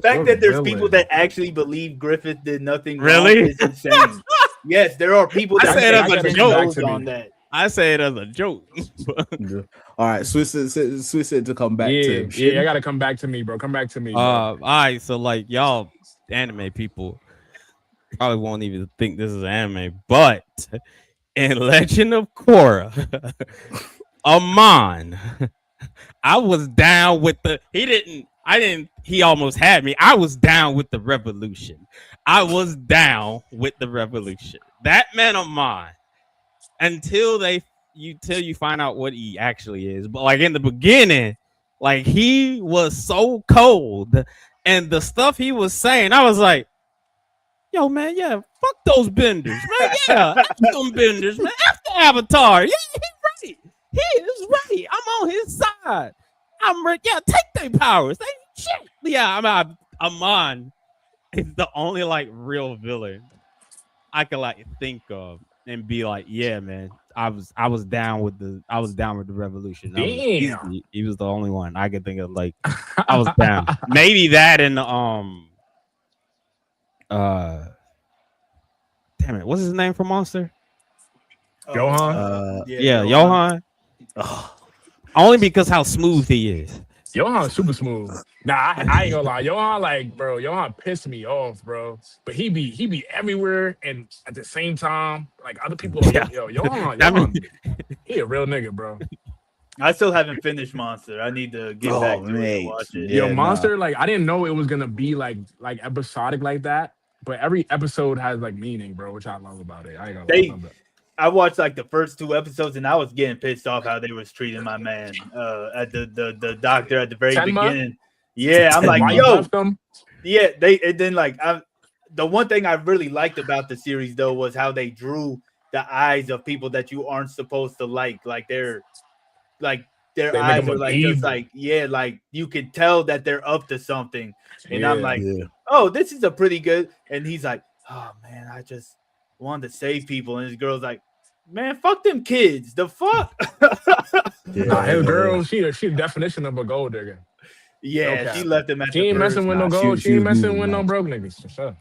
fact that there's people that actually believe Griffith did nothing wrong is insane. Yes, there are people that say it as a joke on that. I say it as a joke. All right, Swizz said to come back to him. Yeah, I gotta come back to me, bro. Come back to me. All right, so like y'all anime people probably won't even think this is anime, but in Legend of Korra, Amon, I was down with he almost had me. I was down with the revolution. That man Amon, until you find out what he actually is. But like in the beginning, like he was so cold, and the stuff he was saying, I was like, yo, man, yeah, fuck those benders, man. Yeah, F them benders, man. F the Avatar. Yeah, he's right. He is right. I'm on his side. I'm right. Yeah, take their powers. Shit. Yeah, Amon is the only like real villain I can like think of and be like, yeah, man. I was down with the revolution. He was the only one I could think of. Like, I was down. Maybe that and damn it, what's his name for Monster? Johan. Yeah, Johan. Only because how smooth he is. Johan's super smooth. Nah, I ain't gonna lie. Johan pissed me off, bro. But he be everywhere, and at the same time, like other people are like, Johan, he a real nigga, bro. I still haven't finished Monster. I need to get back to it and watch it. Yeah, Monster, like I didn't know it was gonna be like episodic like that, but every episode has like meaning, bro, which I love about it. I ain't gonna lie. I watched like the first 2 episodes, and I was getting pissed off how they was treating my man at the doctor at the very beginning. Yeah, I'm like, yo, yeah. The one thing I really liked about the series though was how they drew the eyes of people that you aren't supposed to like. Like their eyes are like evil. Just like, yeah, like you can tell that they're up to something. And I'm like, oh, this is a pretty good. And he's like, oh man, I just wanted to save people. And his girl's like, man, fuck them kids. The fuck? His girl, she the definition of a gold digger. Yeah, she left him at she ain't messing with no gold. She ain't messing with no broke niggas, for sure.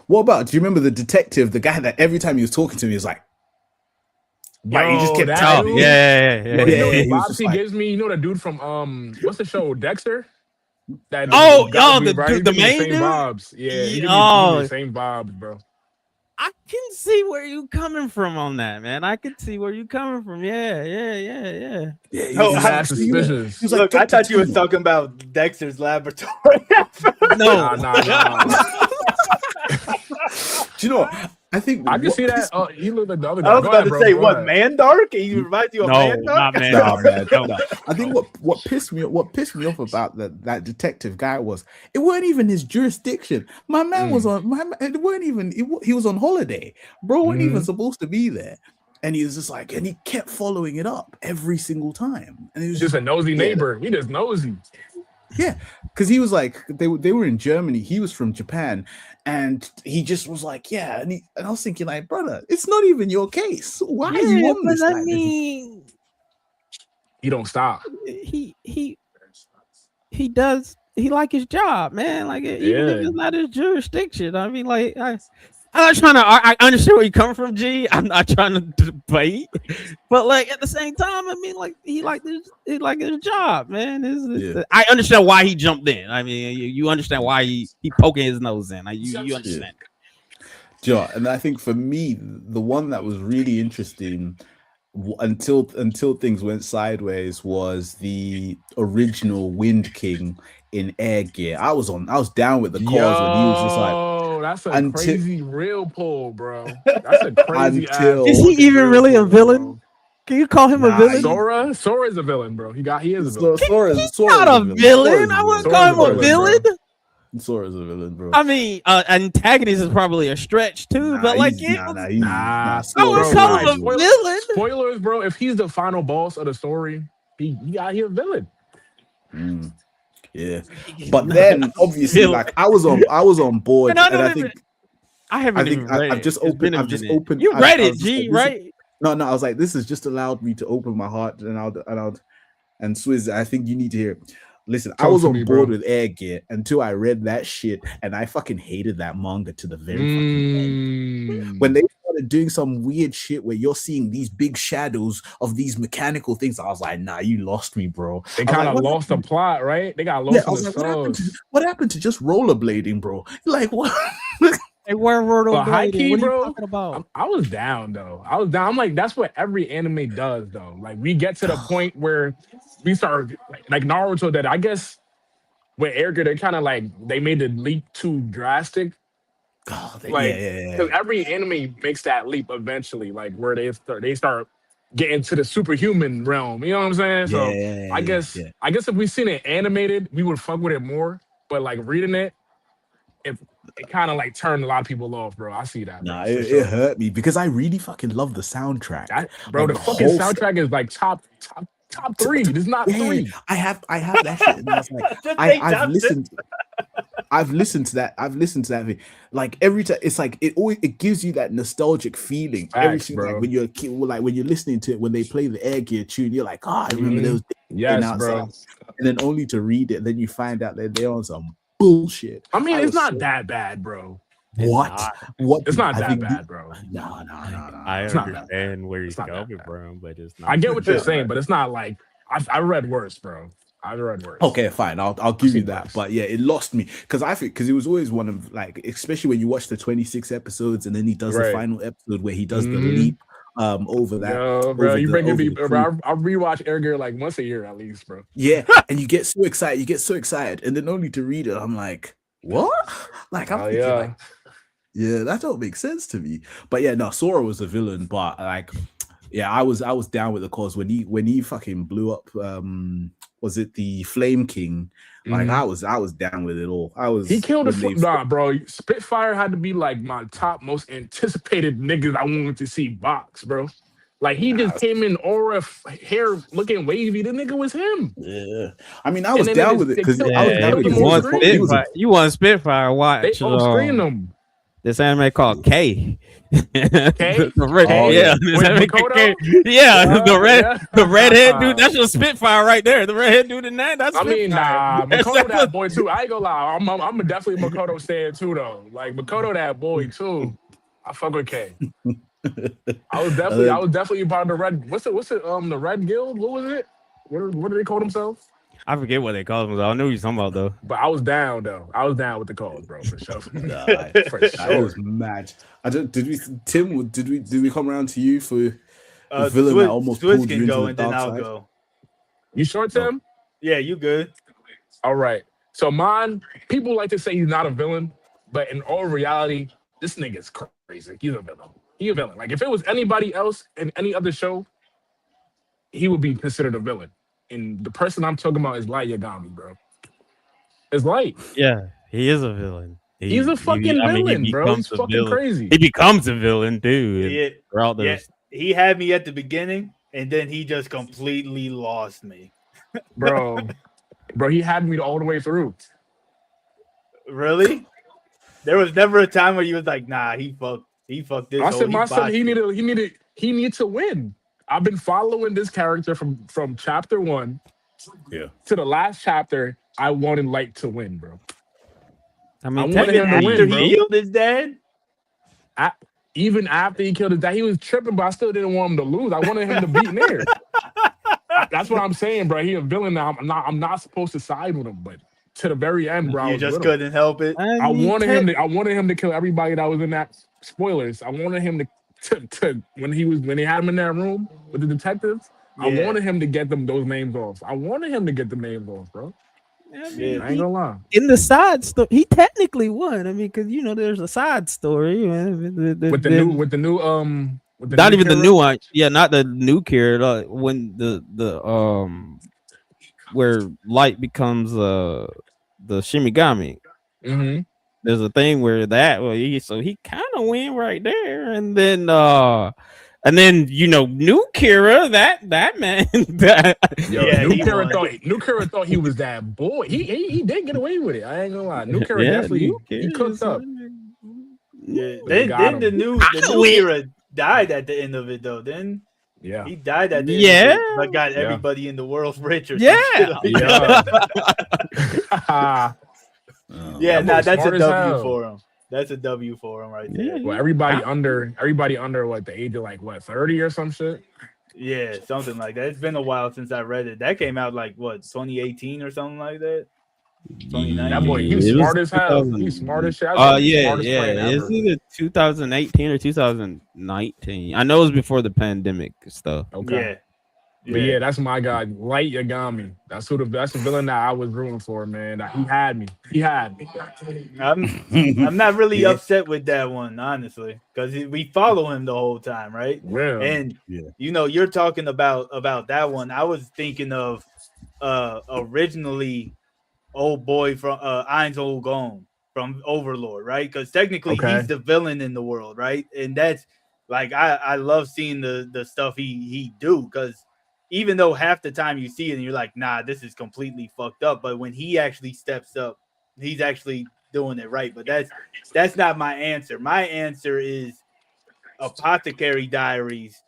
What about, do you remember the detective, the guy that every time he was talking to me, he was like, yo, he just kept talking. Yeah. The vibes he gives me, you know the dude from what's the show, Dexter? The main dude? Vibes. Yeah, he gives me the same vibes, bro. I can see where you coming from on that, man. I can see where you coming from. Yeah. Yeah, he No, was I'm like, suspicious. he was like, Look, I Dr. thought you was Two. talking about Dexter's Laboratory. No. Nah. Do you know what? I think I can what see that. pissed- He looked like the other guy. I was Go about ahead, to bro. say, Go what, ahead. Mandark? He reminds you of No, Mandark? not man. Nah, man. No. Nah. I think what pissed me off about that detective guy was it weren't even his jurisdiction. My man was on it weren't even he was on holiday. Bro wasn't even supposed to be there. And he was just like, and he kept following it up every single time. And he was Just a nosy yeah. neighbor. He just nosy. Yeah, because he was like they were in Germany. He was from Japan, and he just was like, yeah. And I was thinking, like, brother, it's not even your case. Why are you on this? I like this? mean, He don't stop. he does. He like his job, man. Like even if Yeah. it's not his jurisdiction. I mean, like I'm not trying to. I understand where you come from, G. I'm not trying to debate, but like at the same time, I mean, like he like his job, man. Yeah. I understand why he jumped in. I mean, you understand why he poking his nose in. Like, you understand. Yeah, and I think for me, the one that was really interesting until things went sideways was the original Wind King in Air Gear. I was down with the cause when he was just like, Yo, that's a until- crazy real pull, bro. That's a crazy Until- ass Is he fucking even real really a pull, villain? bro. Can you call him a Nah, villain? Sora is a villain, bro. He is a villain. Sora's Not a villain. I wouldn't call him a Sora's a villain, villain. Sora's a villain, bro. I mean, antagonist is probably a stretch too, but like it was, Nah, I would Sora's call a him a villain. villain. Spoilers, bro. If he's the final boss of the story, he got here a villain. Yeah, but then obviously, like I was on board, And I and don't I even- think I haven't even read I've it. just It's been opened. a I've just minute. opened. You I read was it, just G, like, right? No, I was like, this has just allowed me to open my heart, and Swizz, I think you need to hear it. Listen, I Talk was to on me, board bro. with Air Gear until I read that shit, and I fucking hated that manga to the very fucking end. When they started doing some weird shit where you're seeing these big shadows of these mechanical things, I was like, nah, you lost me, bro. They I was kind like, of what lost the happened? plot, right? They got Yeah, lost I in was the like, sauce. what happened to just rollerblading, bro? Like what? They were But high key, What are you bro, talking about? I was down though. I'm like, that's what every anime does though. Like we get to the point where we start like Naruto that I guess with Air Gear, they kind of like they made the leap too drastic. Oh, Like, yeah. because every anime makes that leap eventually, like where they start getting to the superhuman realm. You know what I'm saying? So I guess if we seen it animated, we would fuck with it more. But like reading it, it kind of like turned a lot of people off, bro. I see that. Nah, bro, for it sure. hurt me because I really fucking love the soundtrack. Bro, Like, the fucking whole soundtrack is like top three. It's not three. I have that shit, and I was like, Just say I've top listened. I've listened to that thing. Like every time, it's like it gives you that nostalgic feeling. Every Facts, single bro. like when you're a kid, like when you're listening to it, when they play the Air Gear tune, you're like, I remember those days Yes, outside. bro. And then only to read it, then you find out that they're on some bullshit. I mean, it's was not so- that bad, bro. What? What? It's not I that think bad, bro. No. I It's not that understand where he's It's not that coming bad. from, but it's not. I get what you're saying, but it's not like I read worse, bro. I read worse. Okay, fine. I'll give you seen that. worse. But yeah, it lost me because it was always one of like, especially when you watch the 26 episodes and then he does the Right. final episode where he does the Mhm. leap over that. Yo, bro, over you the- bringing over me, the bro. crew. I rewatch Air Gear like once a year at least, bro. Yeah, and you get so excited, and then only to read it, I'm like, what? Like I'm thinking, like, yeah, that don't make sense to me. But yeah, no, Sora was a villain, but like, yeah, I was down with the cause when he fucking blew up. Was it the Flame King? Like I was down with it all. He killed when they- bro. Spitfire had to be like my top most anticipated niggas I wanted to see box, bro. Like he just came in aura hair looking wavy. The nigga was him. Yeah, I mean, I was then down they with it just- because they I was killed down him with on it. the because screen. he was a- You want Spitfire? Watch. They off screen them. This anime called K. K? The red, Oh, yeah. yeah. This With anime Makoto? K. Yeah, Yeah. the redhead dude. That's your Spitfire right there. The redhead dude in that. That's I mean, Spitfire. nah, Makoto that boy too. I ain't gonna lie. I'm definitely a Makoto fan too, though. Like Makoto that boy too. I fuck with K. I was definitely part of the red. What's it? The Red Guild? What was it? What do they call themselves? I forget what they call them. I know what you're talking about though. But I was down though. I was down with the cause, bro, for sure. Nah, For it sure. was mad. I don't. Did we, Tim? Did we come around to you for the villain Switch, that almost Switch pulled you can into go the and then dark I'll side? go. You sure, Tim? Yeah, you good. All right. So mine, people like to say he's not a villain, but in all reality, this nigga's crazy. He's a villain. He a villain. Like if it was anybody else in any other show, he would be considered a villain. And the person I'm talking about is Light Yagami, bro. It's Light. Yeah, he is a villain. He's a fucking villain, bro. He's becomes a fucking villain. crazy. He becomes a villain, dude. Yeah, Throughout yeah, this, he had me at the beginning, and then he just completely lost me. Bro, he had me all the way through. Really? There was never a time where you was like, nah, he fucked this. I said, he my son, botched he it. needed to win. I've been following this character from chapter 1 Yeah. to the last chapter. I wanted Light to win, bro. I I mean, wanted him to After win, he bro. killed his dad? Even after he killed his dad, he was tripping, but I still didn't want him to lose. I wanted him to beat Nair. That's what I'm saying, bro. He a villain now. I'm not supposed to side with him, but to the very end, bro, I You was just with him. couldn't help it. I wanted him to kill everybody that was in that. Spoilers. I wanted him to when he had him in that room with the detectives. I Yeah. wanted him to get those names off. I wanted him to get the names off, bro. Yeah. I ain't gonna lie. In the side story, he technically won. I mean, because there's a side story With the new with the not new even the Kira. new one. Yeah, not the new Kira. When the where Light becomes the Shimigami. Mhm. There's a thing where he kind of win right there, and then new Kira that man that Yo, Yeah, new he Kira thought he was that boy. He did get away with it. I ain't gonna lie. New Kira definitely New he Kira cooked is- up. Yeah. But they got Then the him. new win. Kira died at the end of it though. Then Yeah. he died at the end Yeah. of it, but got Yeah. everybody in the world rich or Yeah. some shit. Yeah. Yeah, That nah, boy's that's a smart as W hell. for him. That's a W for him right there. Well, everybody under what the age of 30 or some shit. Yeah, something like that. It's been a while since I read it. That came out 2018 or something like that. 2019. That boy, It he's was smart as hell. 2000. He's smart as shit. That's the smartest plan It's ever. either 2018 or 2019. I know it was before the pandemic stuff. Okay. But yeah, that's my guy, Light Yagami. That's the villain that I was rooting for, man. He had me. I'm not really Yeah. upset with that one, honestly, because we follow him the whole time, right? Well, And Yeah. you're talking about that one. I was thinking of originally old boy from Ainz Gon from Overlord, right? Because technically Okay. he's the villain in the world, right? And that's like I love seeing the stuff he do, because even though half the time you see it and you're like, nah, this is completely fucked up, but when he actually steps up, he's actually doing it right. But that's not my answer. My answer is Apothecary Diaries.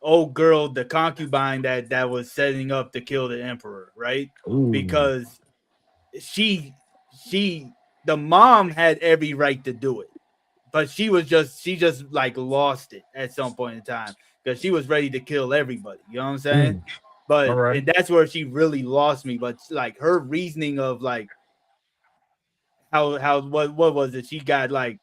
Old girl, the concubine that was setting up to kill the emperor, right? ooh. Because the mom had every right to do it, but she just like lost it at some point in time because she was ready to kill everybody. You know what I'm saying? But All right. and that's where she really lost me. But like her reasoning of like how what was it? She got like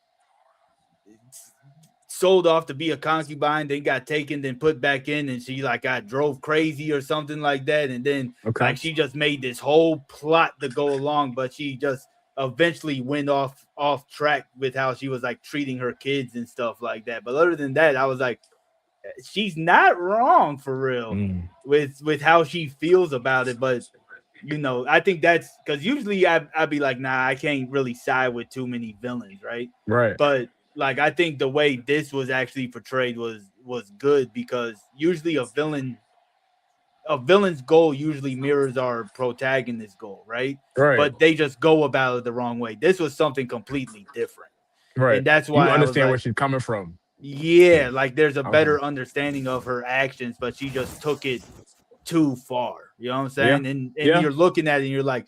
sold off to be a concubine, then got taken, then put back in, and she like got drove crazy or something like that. And then Okay. like she just made this whole plot to go along, but she just eventually went off track with how she was like treating her kids and stuff like that. But other than that, I was like, she's not wrong for real Mm. with how she feels about it. But I think that's because usually I'd be like, nah, I can't really side with too many villains, right? Right. But like I think the way this was actually portrayed was good, because usually a villain's goal usually mirrors our protagonist's goal, right? Right. But they just go about it the wrong way. This was something completely different. right. And that's why You I was understand like, where she's coming from. yeah, like there's a Okay. better understanding of her actions, but she just took it too far. You know what I'm saying? And Yeah. you're looking at it and you're like,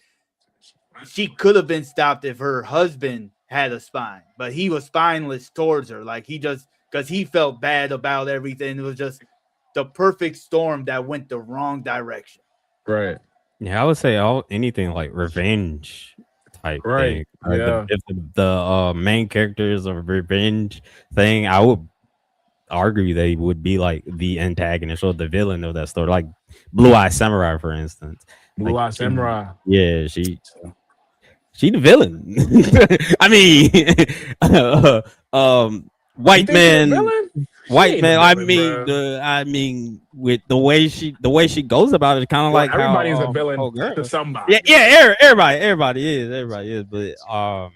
she could have been stopped if her husband had a spine, but he was spineless towards her. Like he just, because he felt bad about everything. It was just the perfect storm that went the wrong direction. Right. Yeah, I would say anything like revenge type Right, thing. Like yeah. if the main character is a revenge thing, I would argue they would be like the antagonist or the villain of that story, like Blue Eye Samurai, for instance. Blue Like, Eye Samurai. Yeah, she the villain. I mean, white You think she's a man. villain? She White ain't man, a I villain, mean, bruh. I mean, with the way she goes about it, kind of Well, like everybody's how a villain oh, girl. to somebody. Everybody is, but I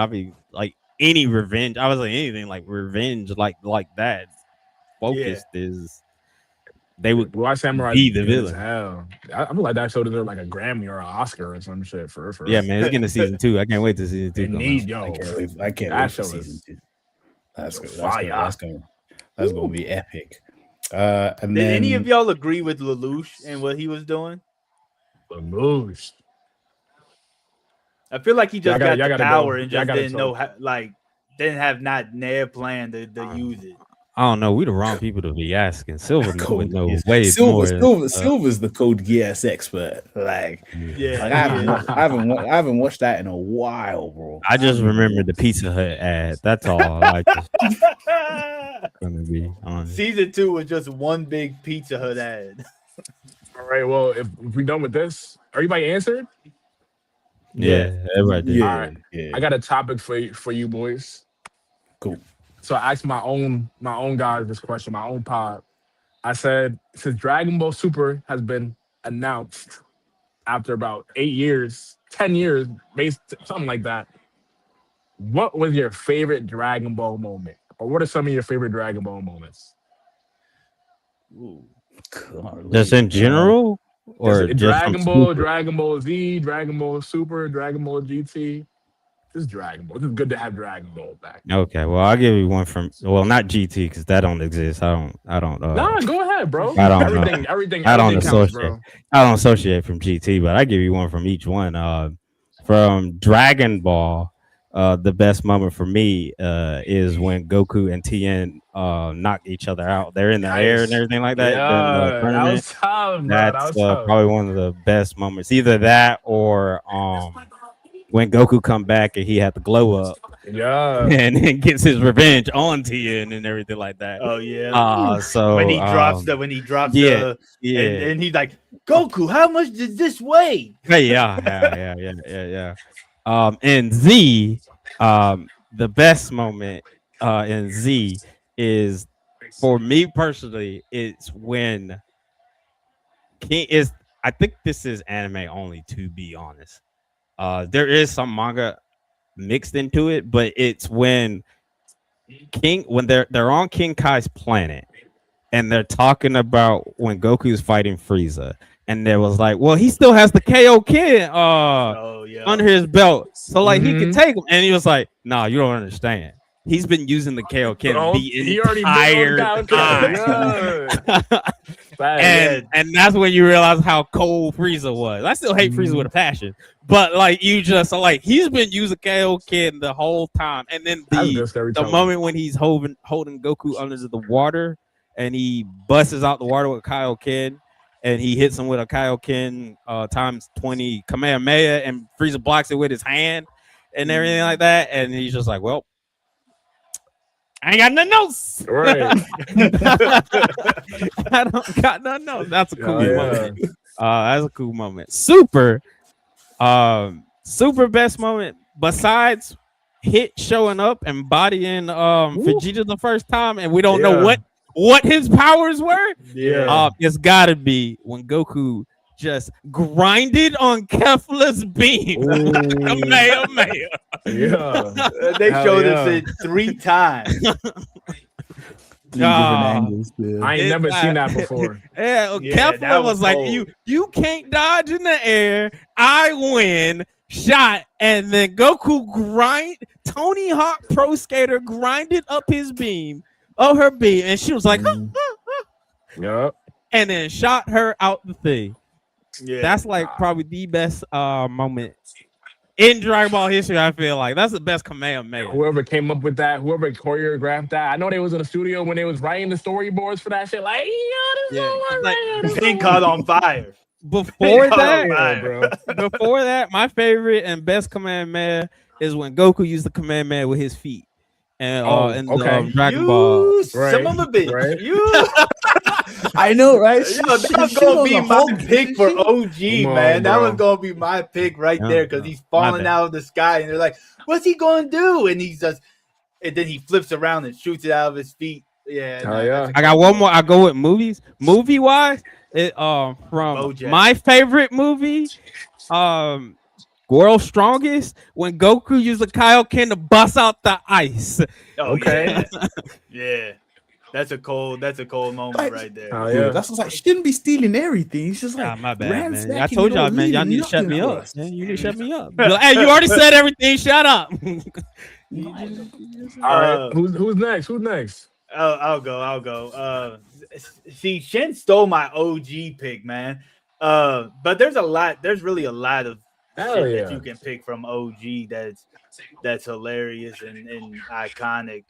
mean, like any revenge, I was like anything like revenge, like that focused is they would Blue Eye Samurai be the good as villain. hell. I feel like that show deserved like a Grammy or an Oscar or some shit for Yeah, man, it's getting to season 2. I can't wait to season 2 They come need out. yo. I can't That wait for show season is 2. That's good. fire. That's gonna be epic. And Did then any of y'all agree with Lelouch and what he was doing? The moose. I feel like he just Y'all got the gotta power go. and Y'all just gotta didn't know how, like didn't have not their plan to use it. I don't know. We the wrong people to be asking. Silver would Code know Geass. way more. Silver's the Code Geass expert. Like, Yeah, like I haven't watched that in a while, bro. I just remember the Pizza Hut ad. That's all. I just gonna be honest. Season 2 was just one big Pizza Hut ad. All right, well, if we're done with this, everybody answered? Yeah, everybody did. Yeah, All right. yeah. I got a topic for you boys. Cool. So I asked my own guys this question, my own pod. I said, since Dragon Ball Super has been announced after about 8 years, 10 years, something like that, what was your favorite Dragon Ball moment? Or what are some of your favorite Dragon Ball moments? Just in general, or just Dragon from Ball, Super? Dragon Ball Z, Dragon Ball Super, Dragon Ball GT. Just Dragon Ball. It's good to have Dragon Ball back. Okay, well, I'll give you one from not GT because that don't exist. I don't. Nah, go ahead, bro. I don't know. Everything I don't counts, associate. bro. I don't associate from GT, but I give you one from each one. From Dragon Ball, the best moment for me is when Goku and Tien knock each other out. They're in the air and everything like that. Yeah, that was tough, bro. That's probably one of the best moments. Either that or when Goku come back and he had to glow up. Yeah. And then gets his revenge on Tien and everything like that. Oh yeah. So when he drops the and he's like, Goku, how much does this weigh? Yeah. In Z, the best moment in Z is, for me personally, it's when King is. I think this is anime only, to be honest. There is some manga mixed into it, but it's when they're on King Kai's planet and they're talking about when Goku's fighting Frieza, and there was like, well, he still has the Kaioken under his belt, so like he can take him, and he was like, nah, you don't understand. He's been using the Kaioken the entire time. And that's when you realize how cold Frieza was. I still hate Frieza with a passion, but like you just like he's been using Kaioken the whole time. And then the moment when he's holding Goku under the water and he busts out the water with Kaioken and he hits him with a Kaioken times 20 Kamehameha, and Frieza blocks it with his hand and everything like that. And he's just like, well, I ain't got nothing else. Right. I don't got nothing else. That's a cool moment. That's a cool moment. Super best moment besides Hit showing up and bodying Vegeta the first time, and we don't know what his powers were. It's gotta be when Goku just grinded on Kefla's beam. Kamehameha. They showed us it 3 times. I ain't never seen that before. Kefla was like, you can't dodge in the air. I win. Shot, and then Goku Tony Hawk Pro Skater grinded up her beam, and she was like, yep, and then shot her out the thing. Yeah, that's like probably the best moment in Dragon Ball history. I feel like that's the best Kamehameha. Whoever came up with that, whoever choreographed that, I know they was in the studio when they was writing the storyboards for that shit. Like, this thing caught on fire. before Oh, that, my. bro. before that, my favorite and best Kamehameha is when Goku used the Kamehameha with his feet, and in the okay. Dragon Ball. You son of a bitch. Right. You. I know, right? Yo, that was gonna be my pick for OG, Come on, man. That bro. was gonna be my pick right Yeah, there because he's falling bad. out of the sky, and they're like, "What's he gonna do?" And he's just, and then he flips around and shoots it out of his feet. Yeah, Oh, nah, yeah. that's a I got cool one one. more. I go with movies. Movie wise, it from BoJack. my favorite movie, World's Strongest, when Goku used the Kaioken to bust out the ice. Oh, Okay. yeah, yeah. That's a cold moment Like- right there. Oh, Yeah, yeah. that's what's like. Shouldn't be stealing everything. He's just like, Ah, my bad, man. I ransacking told your y'all, man. arena, Y'all need to shut nothing me for up. us. Man, you need to shut me up. Be like, hey, you already said everything. Shut up. All right. Who's next? Who's next? I'll go. See, Shen stole my OG pick, man. But there's really a lot of Hell shit yeah. that you can pick from OG that's hilarious and iconic.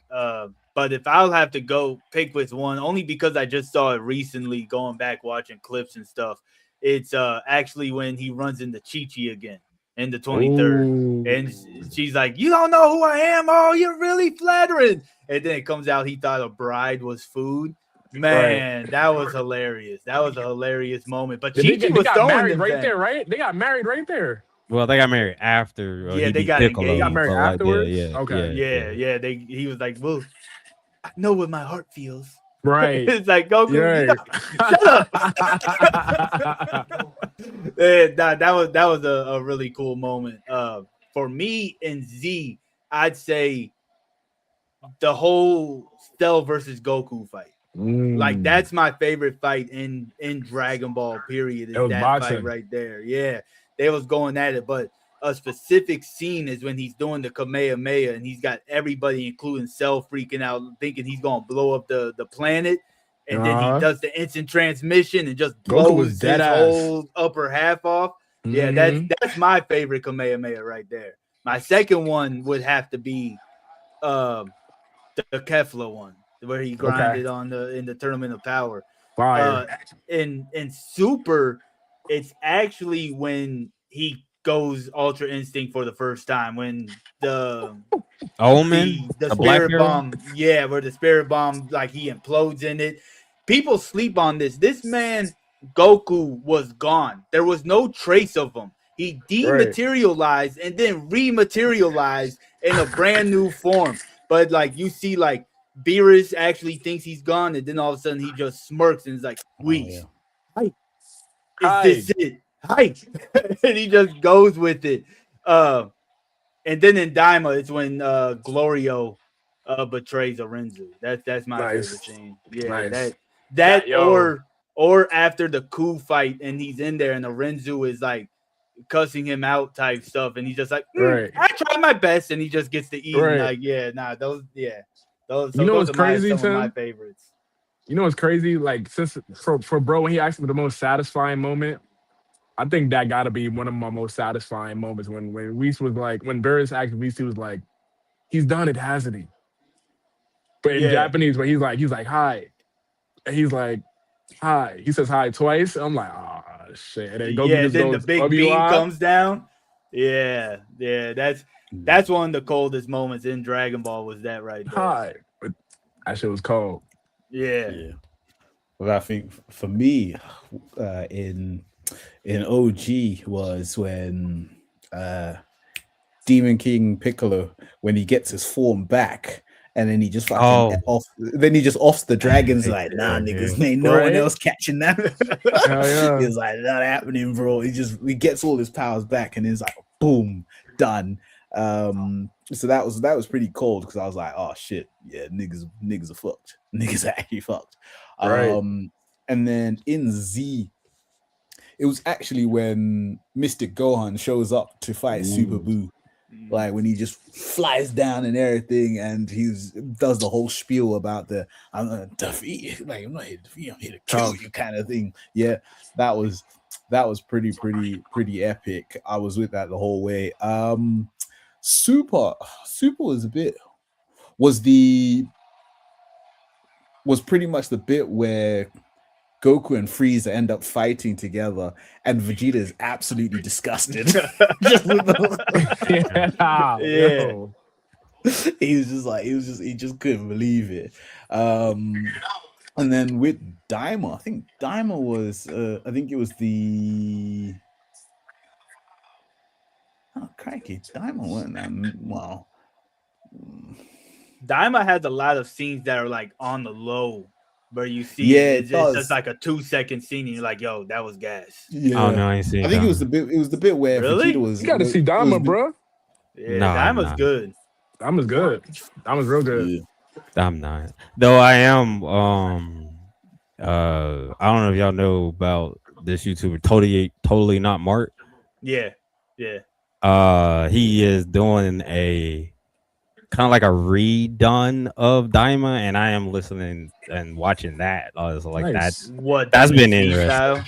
But if I'll have to go pick with one, only because I just saw it recently, going back watching clips and stuff, it's actually when he runs into Chi-Chi again in the 23rd. Ooh. And she's like, "You don't know who I am? Oh, you're really flattering." And then it comes out he thought a bride was food. Man, that was hilarious. That was a hilarious moment. But They Chi-Chi was got throwing married them right things. there, right? They got married right there. Well, they got married after. Yeah, he they beat got Piccolo, engaged. Got married so, like, afterwards? Yeah. Okay. Yeah. He was like, "Well, I know what my heart feels." Right. It's like Goku. Right. Yeah, that was a really cool moment. For me and Z, I'd say the whole Cell versus Goku fight. Like that's my favorite fight in Dragon Ball. Period. Is It was that boxing. fight right there? Yeah, they was going at it, but a specific scene is when he's doing the Kamehameha and he's got everybody, including Cell, freaking out, thinking he's gonna blow up the planet, and then he does the instant transmission and just Goku was blows his dead ass. whole upper half off. Yeah, Mhm. that's my favorite Kamehameha right there. My second one would have to be the Kefla one, where he grinded on in the Tournament of Power. Fire. In Super, it's actually when he goes Ultra Instinct for the first time, when the Omen, the the Black Spirit Hero? Bomb, yeah, where the Spirit Bomb, like he implodes in it. People sleep on this. This man Goku was gone. There was no trace of him. He dematerialized and then rematerialized in a brand new form. But like you see, like Beerus actually thinks he's gone, and then all of a sudden he just smirks and is like, "Weeks, yeah. is this it? Hi," and he just goes with it. And then in Daima, it's when Glorio betrays Arenzu. That's my favorite scene. Yeah, that or after the coup fight and he's in there and Arenzu is like cussing him out type stuff, and he's just like, I tried my best, and he just gets to eat. Like, those. So you know what's crazy, some Tim? of my favorites. You know what's crazy? Like, since for bro, when he asked me the most satisfying moment, I think that got to be one of my most satisfying moments when Whis was like, when Beerus asked Whis, he was like, he's done it, hasn't he? But in Japanese, where he's like, hi. And he's like, hi. He says hi twice. I'm like, oh, shit. And then Goku just then goes, the big beam comes down. Yeah. That's one of the coldest moments in Dragon Ball was that right there. Hi. But that shit was cold. Yeah. Well, I think for me, in OG was when Demon King Piccolo, when he gets his form back, and then he just fucking offs the dragons like, nah, niggas, ain't no one else catching that. He's like, not happening, bro. He gets all his powers back, and it's like, boom, done. So that was pretty cold because I was like, oh shit, yeah, niggas are fucked. Niggas are actually fucked. And then in Z, it was actually when Mystic Gohan shows up to fight Super Buu. Like when he just flies down and everything, and does the whole spiel about I'm gonna defeat you. Like, I'm not here to defeat you, I'm here to kill you kind of thing. Yeah, that was pretty epic. I was with that the whole way. Super was pretty much the bit where Goku and Frieza end up fighting together, and Vegeta is absolutely disgusted. Just with the- Yeah, Yeah. yo. he just couldn't believe it. And then with Daima, I think Daima was I think it was the crikey, Daima wasn't that well. Daima has a lot of scenes that are like on the low, where you see Yeah, it's just like a 2-second scene, and you're like, "Yo, that was gas." Yeah, Oh no, I ain't seen. I think it was the bit where Really? Vegeta was. You got to see Dama, bro. Yeah, Nah, Daima's nah. good. Dama's good. Dama's real good. Yeah. I'm not. Though I am. I don't know if y'all know about this YouTuber. Totally not Mark. Yeah, yeah. He is doing a kind of like a redone of Daima, and I am listening and watching that. So like Nice. What? That's been Z interesting. style?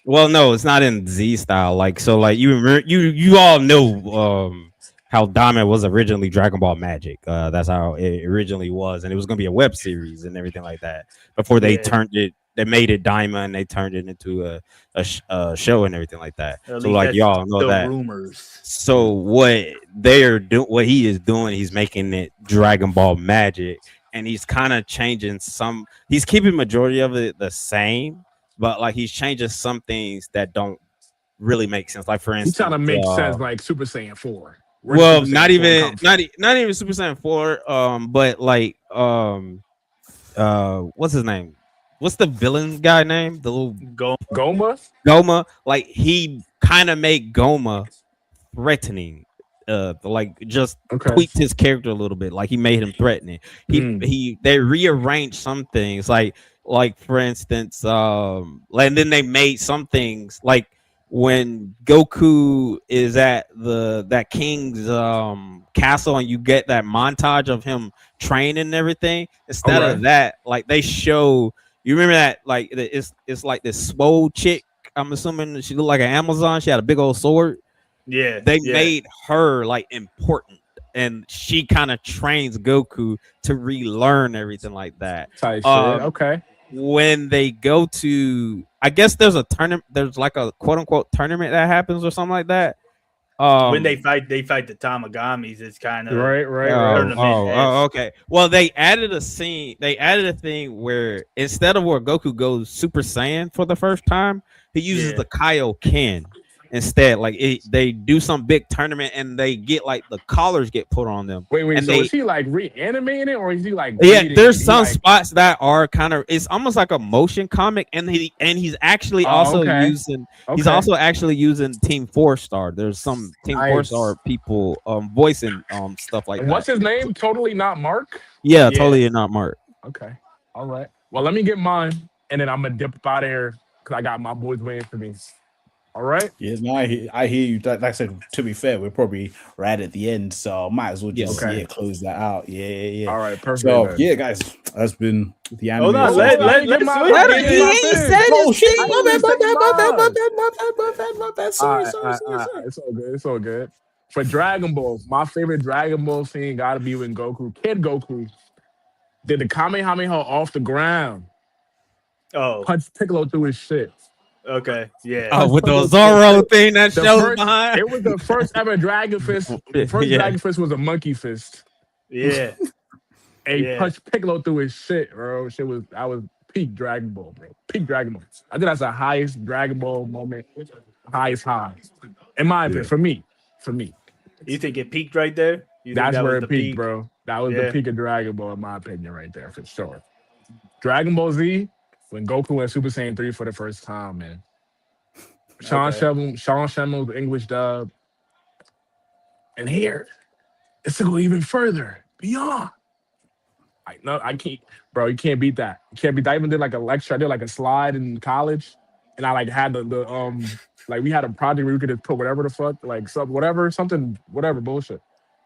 well, no, it's not in Z style. Like so, like you remember, you all know how Daima was originally Dragon Ball Magic. That's how it originally was, and it was gonna be a web series and everything like that. Before they Yeah. turned it, they made it Daima and they turned it into a show and everything like that. At So least like that's y'all know the that. rumors. So what they're doing, what he is doing, he's making it Dragon Ball Magic, and he's kind of changing some. He's keeping majority of it the same, but like he's changing some things that don't really make sense. Like for He's instance, trying to make sense like Super Saiyan 4. Where well, Super not Saiyan 4 even come from? not even Super Saiyan 4. But like what's his name? What's the villain guy name? The little Go. Goma? Goma. Like he kind of made Goma threatening. Like just Okay. tweaked his character a little bit. Like he made him threatening. They rearranged some things. Like for instance, and then they made some things like when Goku is at that king's castle and you get that montage of him training and everything. Instead Okay. of that, like they show you remember that like it's like this swole chick. I'm assuming she looked like an Amazon. She had a big old sword. Yeah. They yeah. made her like important, and she kind of trains Goku to relearn everything like that. Type shit. Um, Okay. When they go to, I guess there's a tournament. There's like a quote unquote tournament that happens or something like that. When they fight the Tamagamis. It's kind of Right. Okay. Well, they added a scene. They added a thing where instead of where Goku goes Super Saiyan for the first time, he uses Yeah. the Kaioken instead. Like they do some big tournament and they get like the collars get put on them. Wait. And So they- is he like reanimating it or is he like? Yeah, bleeding? there's He, some like- spots that are kind of. It's almost like a motion comic, and he's actually Oh, also okay. using. He's okay. also actually using Team 4-Star. There's some Team Nice. 4-Star people voicing stuff like And what's that. his name? Totally not Mark. Yeah, Yeah. totally not Mark. Okay. All right. Well, let me get mine, and then I'm gonna dip up out of here because I got my boys waiting for me. All right. Yeah, no, I hear you. Like I said, to be fair, we're probably right at the end, so might as well Yeah, just okay. close that out. Yeah. All right. Perfect. So then. yeah, guys, that's been the anime. Hold on, episode. let Let let's my- switch. let Yeah. him- he ain't said Oh shit! I My didn't bad. say mine. Sorry. All right. It's all good. It's all good. For Dragon Ball, my favorite Dragon Ball scene got to be when Kid Goku, did the Kamehameha off the ground, Oh, punched Piccolo through his shit. okay. Yeah. Oh, with the Zorro thing that The shows first- behind. It was the first ever Dragon Fist. The first Yeah. Dragon Fist was a monkey fist. Yeah. And he Yeah. punched Piccolo through his shit, bro. That was peak Dragon Ball, bro. Peak Dragon Ball. I think that's the highest Dragon Ball moment. Highest high. In my opinion, for me. You think it peaked right there? You think That's that where was it the peaked, peak? bro. That was Yeah. the peak of Dragon Ball, in my opinion, right there, for sure. Dragon Ball Z, when Goku went Super Saiyan 3 for the first time, man. Sean Okay. Shenmue's English dub. And here, it's to go even further, beyond. I can't, bro, you can't beat that. You can't beat that. I even did like a lecture. I did like a slide in college. And I like had the like we had a project where we could just put whatever the fuck, like something, whatever bullshit.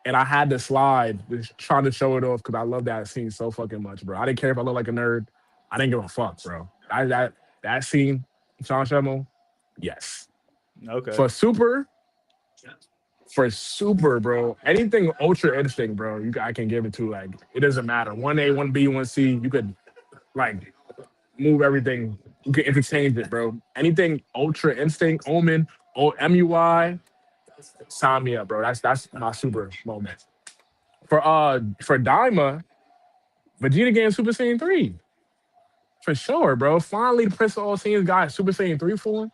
And I had the slide, just trying to show it off because I love that scene so fucking much, bro. I didn't care if I looked like a nerd. I didn't give a fuck, bro. That scene, Sean Shenmue, yes. Okay. For Super, bro, anything ultra instinct, bro, I can give it to. Like, it doesn't matter. 1A, 1B, 1C, you could, like, move everything. You can interchange it, bro. Anything Ultra Instinct, Omen, MUI, sign me up, bro. That's my super moment. For Daima, Vegeta getting Super Saiyan 3. For sure, bro. Finally, the Prince of All Saiyans got Super Saiyan 3 for him.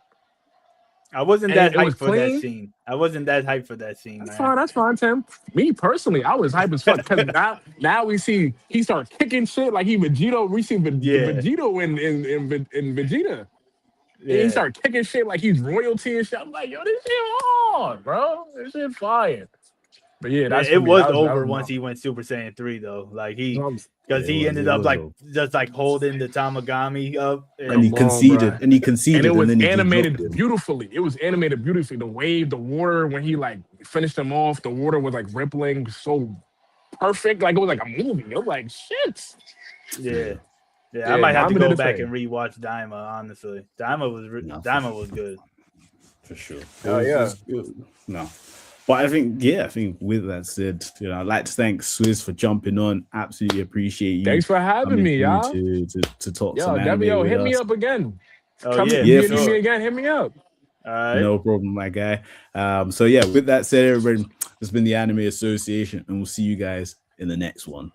I wasn't And that it was hyped for that clean. scene. I wasn't that hyped for that scene, That's man. fine. That's fine, Tim. Me personally, I was hype as fuck because now we see he started kicking shit like he Vegito. We see Vegito in Vegeta. Yeah. He started kicking shit like he's royalty and shit. I'm like, yo, this shit hard, bro. This shit fire. But yeah, that's it was over that was once he went Super Saiyan 3 though. Like Yeah, he ended up like just like holding the Tamagami up and he conceded, bro. and he conceded, and it was then he animated beautifully. It was animated beautifully. The wave, the water, when he like finished him off, the water was like rippling, so perfect. Like it was like a movie. It was like shit. Yeah, I might have to Daima go did the back same. and rewatch Daima. Honestly, Daima was good for sure. Oh yeah. No. But I think with that said, I'd like to thank Swizz for jumping on. Absolutely appreciate you. Thanks for having me, y'all. To talk Yo, some anime Devio, with hit us. me up again. Oh, Come yeah, if you for need sure. me again, hit me up. all right. No problem, my guy. So yeah, with that said, everybody, this has been the Anime Association, and we'll see you guys in the next one.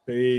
Peace.